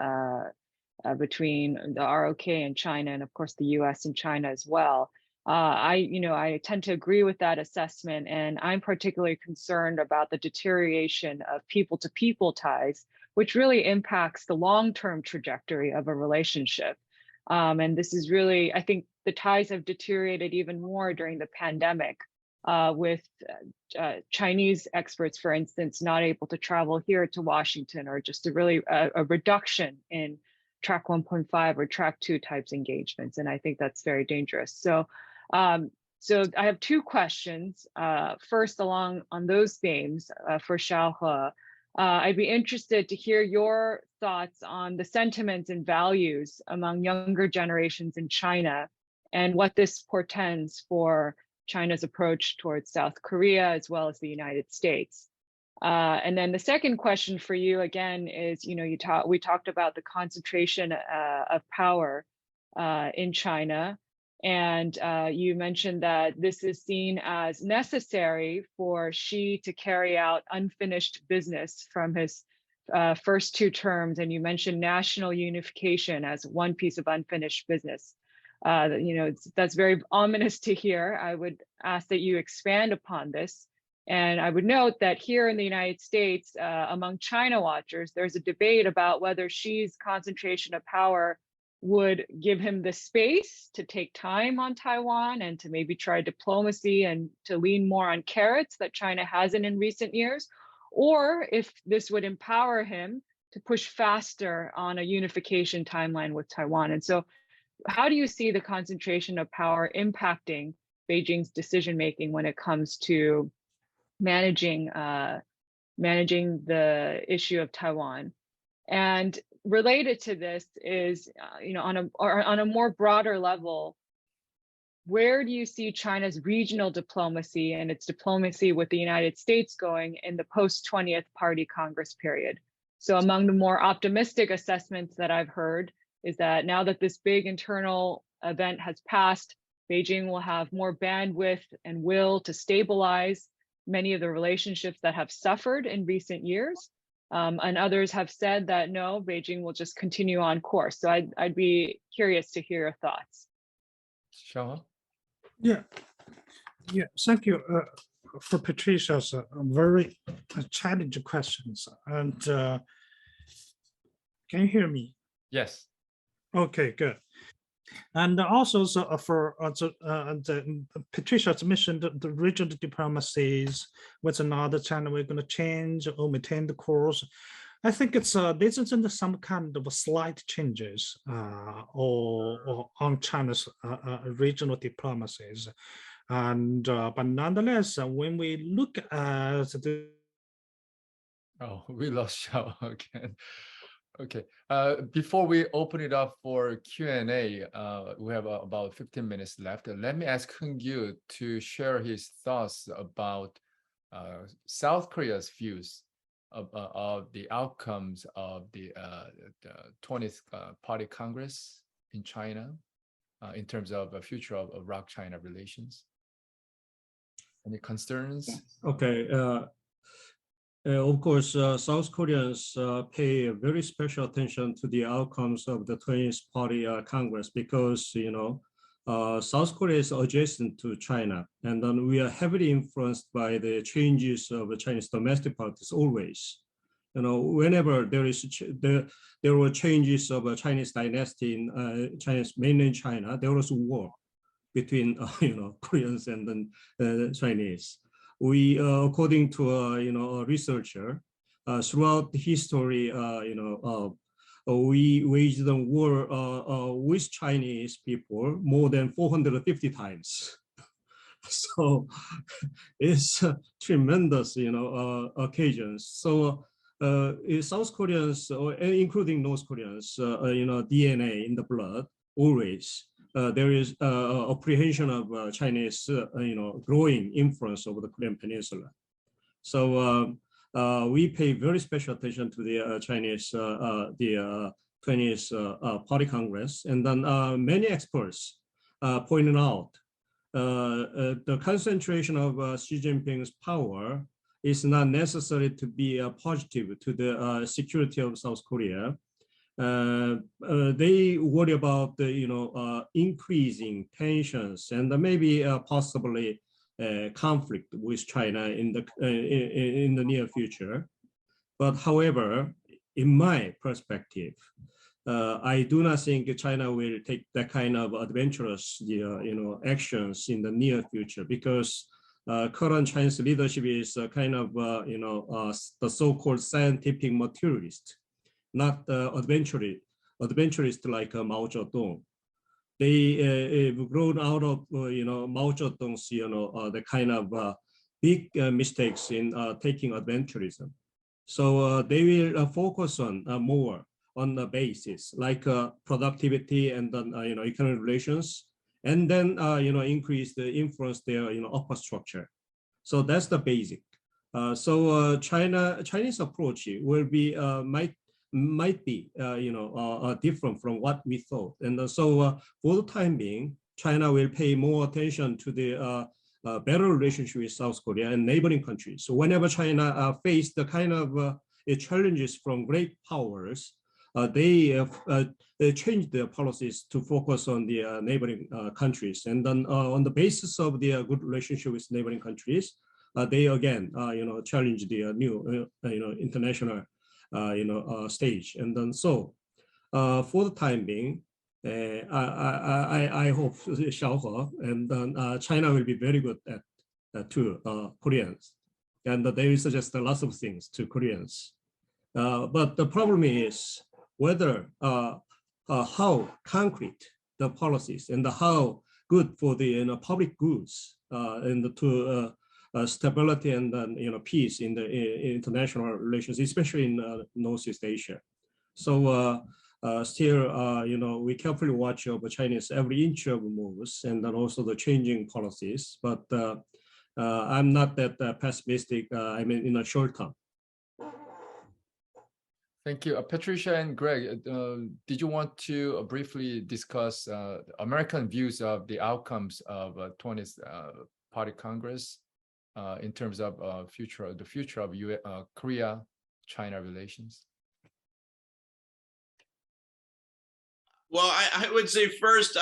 between the ROK and China, and of course the US and China as well. I tend to agree with that assessment, and I'm particularly concerned about the deterioration of people-to-people ties, which really impacts the long-term trajectory of a relationship. And this is really, I think the ties have deteriorated even more during the pandemic, with Chinese experts, for instance, not able to travel here to Washington, or just a reduction in track 1.5 or track 2 types engagements. And I think that's very dangerous. So I have two questions. First, along on those themes for Xiaohe, I'd be interested to hear your thoughts on the sentiments and values among younger generations in China and what this portends for China's approach towards South Korea as well as the United States. And then the second question for you again is, we talked about the concentration of power in China. And you mentioned that this is seen as necessary for Xi to carry out unfinished business from his first 2 terms. And you mentioned national unification as one piece of unfinished business. That's very ominous to hear. I would ask that you expand upon this. And I would note that here in the United States, among China watchers, there's a debate about whether Xi's concentration of power would give him the space to take time on Taiwan and to maybe try diplomacy and to lean more on carrots that China hasn't in recent years, or if this would empower him to push faster on a unification timeline with Taiwan. And so how do you see the concentration of power impacting Beijing's decision-making when it comes to managing the issue of Taiwan? And related to this is, on a more broader level, where do you see China's regional diplomacy and its diplomacy with the United States going in the post-20th Party Congress period? So among the more optimistic assessments that I've heard is that now that this big internal event has passed, Beijing will have more bandwidth and will to stabilize many of the relationships that have suffered in recent years. And others have said that no, Beijing will just continue on course. So I'd be curious to hear your thoughts. Xiaohe? Yeah, thank you for Patricia's very challenging questions. And can you hear me? Yes. Okay, good. And also for Patricia's mentioned the regional diplomacies, whether or not China we're going to change or maintain the course. I think it's this isn't some kind of slight changes or on China's regional diplomacies, and but nonetheless, when we look at the we lost Xiao again. Okay, before we open it up for Q&A, we have about 15 minutes left. Let me ask Hung-Yu to share his thoughts about South Korea's views of the outcomes of the 20th Party Congress in China in terms of the future of ROK-China relations. Any concerns? Okay. Of course, South Koreans pay very special attention to the outcomes of the 20th Party Congress because, South Korea is adjacent to China, and then we are heavily influenced by the changes of the Chinese domestic politics always. You know, whenever there were changes of a Chinese dynasty in Chinese mainland China, there was war between Koreans and then Chinese. We, according to a researcher, throughout the history, we waged a war with Chinese people more than 450 times. So it's tremendous, occasions. So South Koreans, including North Koreans, DNA in the blood always. There is apprehension of Chinese, growing influence over the Korean Peninsula. So we pay very special attention to the Chinese, the 20th Party Congress, and then many experts pointed out the concentration of Xi Jinping's power is not necessary to be positive to the security of South Korea. They worry about the increasing tensions and maybe possibly conflict with China in the near future. But however, in my perspective, I do not think China will take that kind of adventurous actions in the near future, because current Chinese leadership is kind of the so-called scientific materialist, not adventurist like Mao Zedong. They have grown out of Mao Zedong's the kind of big mistakes in taking adventurism. So they will focus on more on the basis like productivity and then economic relations, and then increase the influence their upper structure. So that's the basic. So Chinese approach will be might be different from what we thought, and so for the time being, China will pay more attention to the better relationship with South Korea and neighboring countries. So whenever China face the kind of challenges from great powers, they change their policies to focus on the neighboring countries, and then on the basis of the good relationship with neighboring countries, they again challenge the new international stage. And then so for the time being, I hope Xiaohe and then China will be very good at to Koreans, and they will suggest lots of things to Koreans. But the problem is whether how concrete the policies and how good for the public goods and to stability and peace in the international relations, especially in Northeast Asia. So still, we carefully watch over Chinese every inch of moves and then also the changing policies. But I'm not that pessimistic. I mean, in a short term. Thank you. Patricia and Greg, did you want to briefly discuss American views of the outcomes of 20th Party Congress in terms of the future of Korea-China relations? Well, I would say first,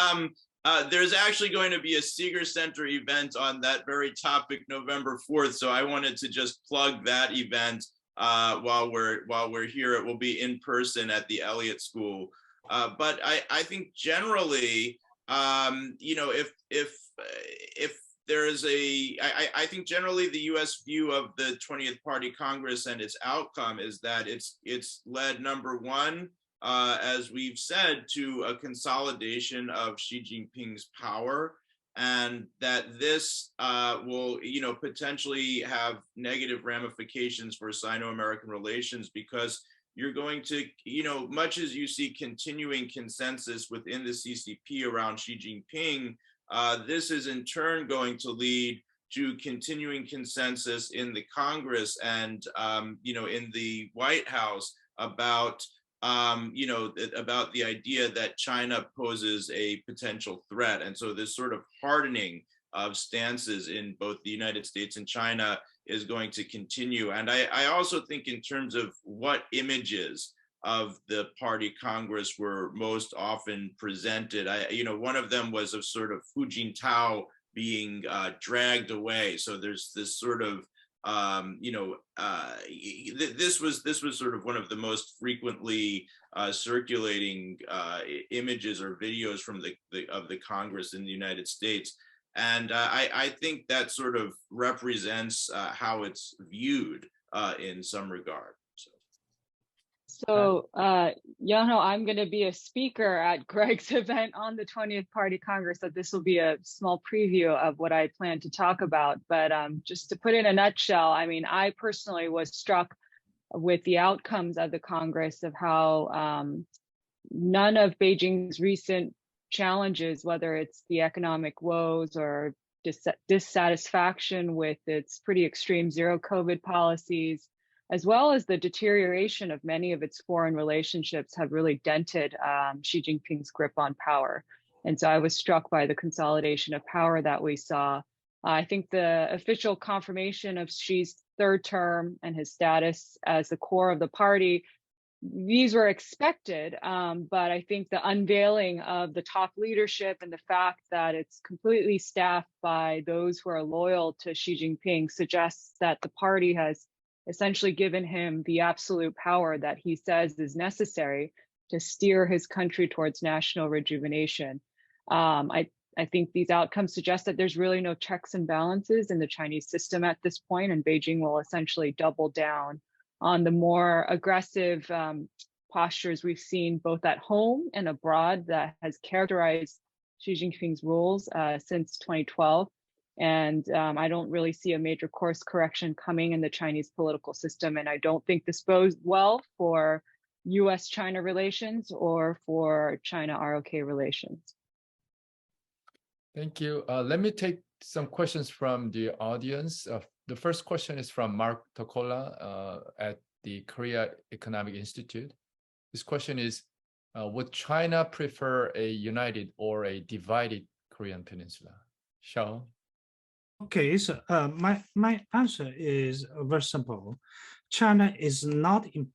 there's actually going to be a Seeger Center event on that very topic November 4th. So I wanted to just plug that event while we're here. It will be in person at the Elliott School. But I think generally, if there is I think generally the U.S. view of the 20th Party Congress and its outcome is that it's led, number one, as we've said, to a consolidation of Xi Jinping's power, and that this will, potentially have negative ramifications for Sino-American relations, because you're going to, much as you see continuing consensus within the CCP around Xi Jinping, this is in turn going to lead to continuing consensus in the Congress and, in the White House about about the idea that China poses a potential threat. And so this sort of hardening of stances in both the United States and China is going to continue. And I also think in terms of what images of the party Congress were most often presented. One of them was of sort of Hu Jintao being dragged away. So there's this sort of, this was sort of one of the most frequently circulating images or videos from the Congress in the United States. And I think that sort of represents how it's viewed in some regard. So, Yonho, I'm going to be a speaker at Greg's event on the 20th Party Congress. So this will be a small preview of what I plan to talk about. But just to put it in a nutshell, I mean, I personally was struck with the outcomes of the Congress of how none of Beijing's recent challenges, whether it's the economic woes or dissatisfaction with its pretty extreme zero COVID policies, as well as the deterioration of many of its foreign relationships, have really dented Xi Jinping's grip on power. And so I was struck by the consolidation of power that we saw. I think the official confirmation of Xi's third term and his status as the core of the party, these were expected, but I think the unveiling of the top leadership and the fact that it's completely staffed by those who are loyal to Xi Jinping suggests that the party has essentially given him the absolute power that he says is necessary to steer his country towards national rejuvenation. I think these outcomes suggest that there's really no checks and balances in the Chinese system at this point, and Beijing will essentially double down on the more aggressive postures we've seen both at home and abroad that has characterized Xi Jinping's rules since 2012. And I don't really see a major course correction coming in the Chinese political system. And I don't think this bodes well for US-China relations or for China-ROK relations. Thank you. Let me take some questions from the audience. The first question is from Mark Tokola at the Korea Economic Institute. This question is, would China prefer a united or a divided Korean peninsula? Xiao? Okay, so my answer is very simple. China is not in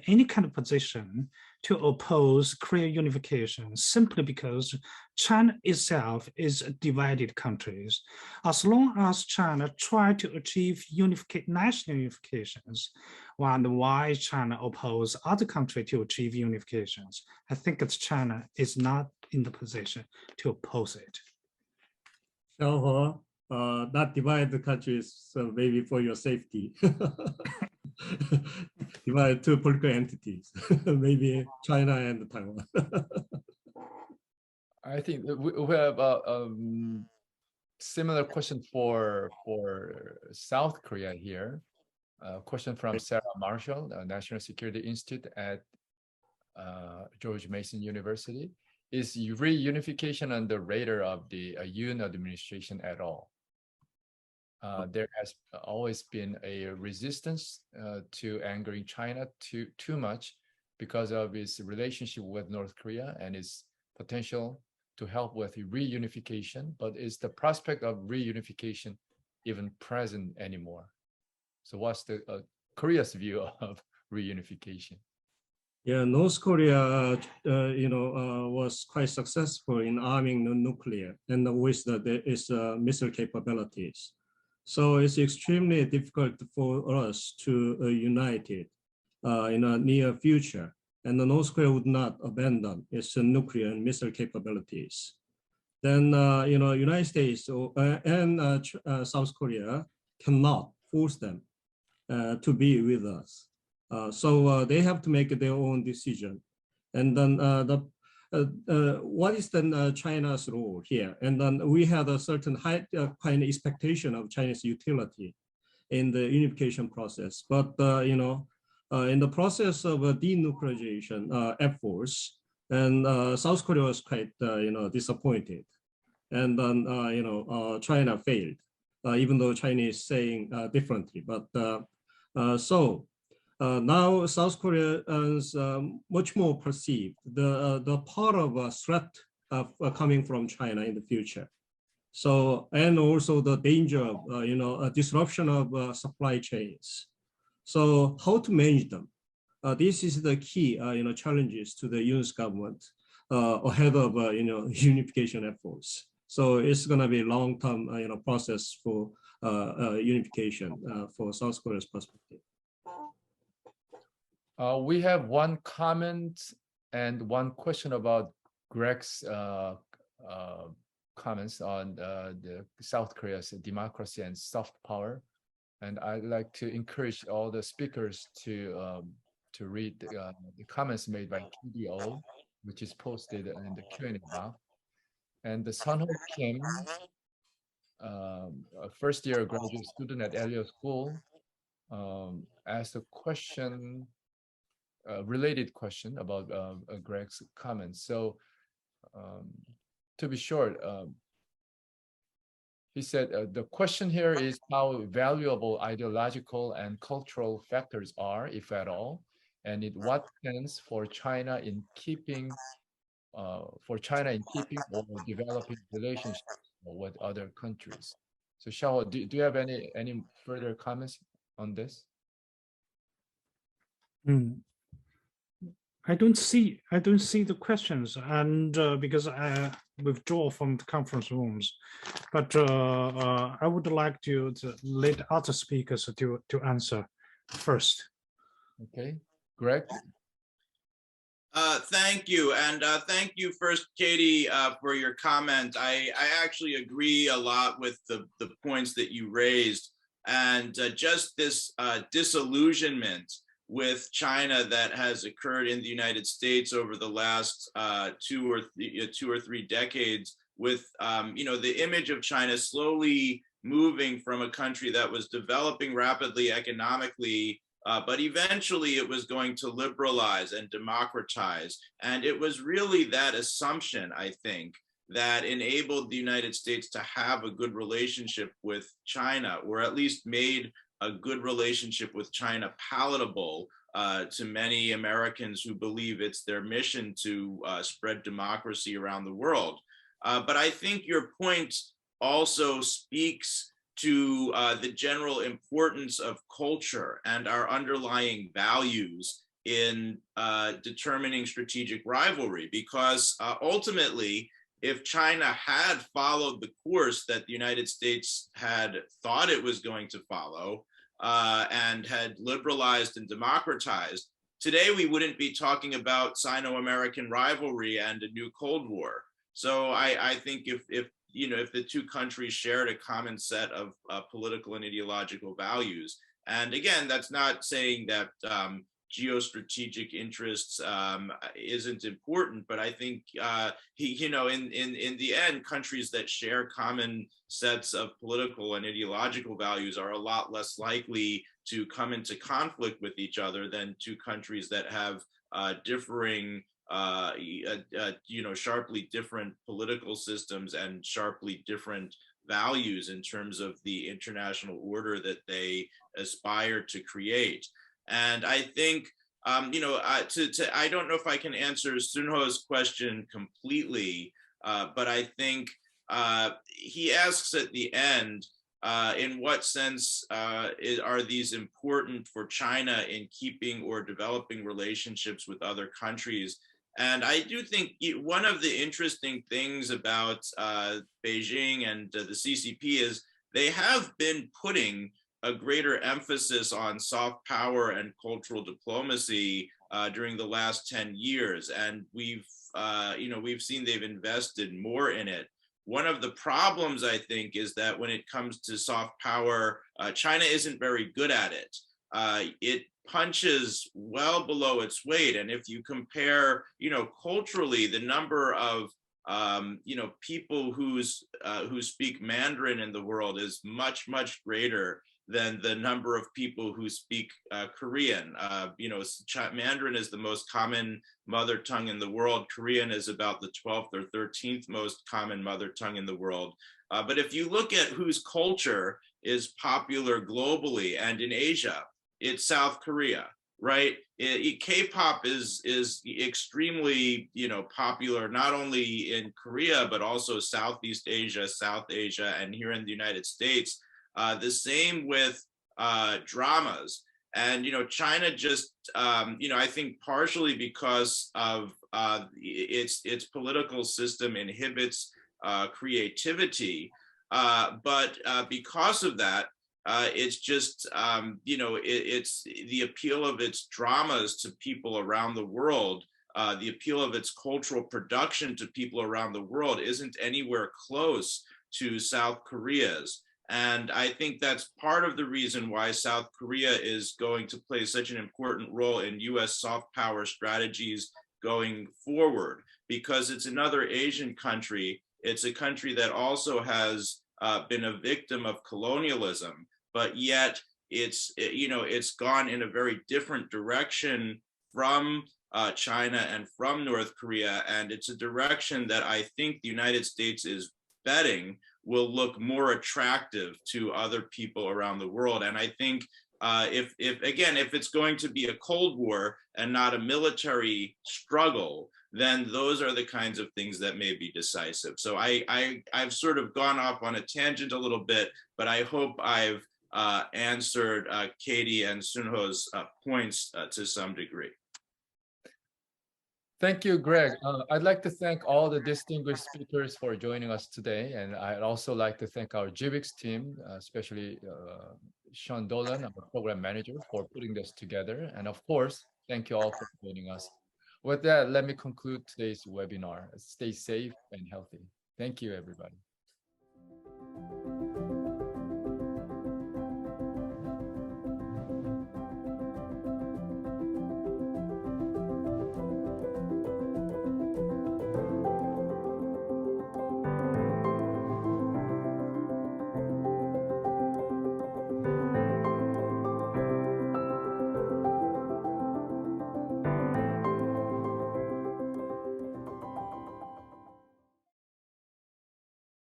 any kind of position to oppose Korea unification simply because China itself is a divided country. As long as China try to achieve national unifications, and why China oppose other countries to achieve unifications, I think that China is not in the position to oppose it. So, not divide the countries, so maybe for your safety. Divide two political entities, maybe China and Taiwan. I think we have a similar question for South Korea here. A question from Sarah Marshall, the National Security Institute at George Mason University. Is reunification on the radar of the Yoon administration at all? There has always been a resistance to angering China too much because of its relationship with North Korea and its potential to help with reunification. But is the prospect of reunification even present anymore? So what's the Korea's view of reunification? Yeah, North Korea, was quite successful in arming the nuclear and with its missile capabilities. So it's extremely difficult for us to unite it in a near future. And the North Korea would not abandon its nuclear and missile capabilities. Then, United States and South Korea cannot force them to be with us. So they have to make their own decision. And then what is then China's role here? And then we have a certain high kind of expectation of Chinese utility in the unification process. But in the process of denuclearization efforts, and South Korea was quite disappointed, and then China failed, even though China is saying differently. But now South Korea is much more perceived the part of a threat coming from China in the future. So, and also the danger of a disruption of supply chains. So how to manage them? this is the key, challenges to the U.S. government ahead of, unification efforts. So it's going to be a long-term, process for unification for South Korea's perspective. We have one comment and one question about Greg's comments on the South Korea's democracy and soft power. And I'd like to encourage all the speakers to read the comments made by KDO, which is posted in the Q&A box. And the Sunho Kim, a first-year graduate student at Elliott School, asked a question, a related question about Greg's comments. So to be short, he said, the question here is how valuable ideological and cultural factors are, if at all, and in what sense for China in keeping or developing relationships with other countries. So Xiao, do you have any further comments on this? I don't see the questions, and because I withdraw from the conference rooms, but I would like to let other speakers to answer first. Okay, Greg. Thank you, and thank you first, Katie, for your comment. I actually agree a lot with the points that you raised, and just this disillusionment with China that has occurred in the United States over the last two or three decades, with the image of China slowly moving from a country that was developing rapidly economically, but eventually it was going to liberalize and democratize. And it was really that assumption, I think, that enabled the United States to have a good relationship with China, or at least made a good relationship with China palatable to many Americans who believe it's their mission to spread democracy around the world. But I think your point also speaks to the general importance of culture and our underlying values in determining strategic rivalry, because ultimately, if China had followed the course that the United States had thought it was going to follow and had liberalized and democratized, today we wouldn't be talking about Sino-American rivalry and a new Cold War. So I think if the two countries shared a common set of political and ideological values, and again, that's not saying that geostrategic interests isn't important, but I think in the end, countries that share common sets of political and ideological values are a lot less likely to come into conflict with each other than two countries that have differing sharply different political systems and sharply different values in terms of the international order that they aspire to create. And I think, I don't know if I can answer Sunho's question completely, but I think he asks at the end, in what sense are these important for China in keeping or developing relationships with other countries? And I do think one of the interesting things about Beijing and the CCP is they have been putting a greater emphasis on soft power and cultural diplomacy during the last 10 years. And we've seen they've invested more in it. One of the problems, I think, is that when it comes to soft power, China isn't very good at it. It punches well below its weight. And if you compare, culturally, the number of people who speak Mandarin in the world is much, much greater than the number of people who speak Korean. Mandarin is the most common mother tongue in the world. Korean is about the 12th or 13th most common mother tongue in the world. But if you look at whose culture is popular globally and in Asia, it's South Korea, right? K-pop is extremely, popular, not only in Korea, but also Southeast Asia, South Asia, and here in the United States. The same with dramas. And, China just, I think partially because of its political system inhibits creativity. But because of that, it's just, it's the appeal of its dramas to people around the world. The appeal of its cultural production to people around the world isn't anywhere close to South Korea's. And I think that's part of the reason why South Korea is going to play such an important role in US soft power strategies going forward, because it's another Asian country. It's a country that also has been a victim of colonialism, but yet it's gone in a very different direction from China and from North Korea. And it's a direction that I think the United States is betting will look more attractive to other people around the world. And I think if it's going to be a Cold War and not a military struggle, then those are the kinds of things that may be decisive. So I've sort of gone off on a tangent a little bit, but I hope I've answered Katie and Sunho's points to some degree. Thank you, Greg. I'd like to thank all the distinguished speakers for joining us today. And I'd also like to thank our GWIX team, especially Sean Dolan, our program manager, for putting this together. And of course, thank you all for joining us. With that, let me conclude today's webinar. Stay safe and healthy. Thank you, everybody.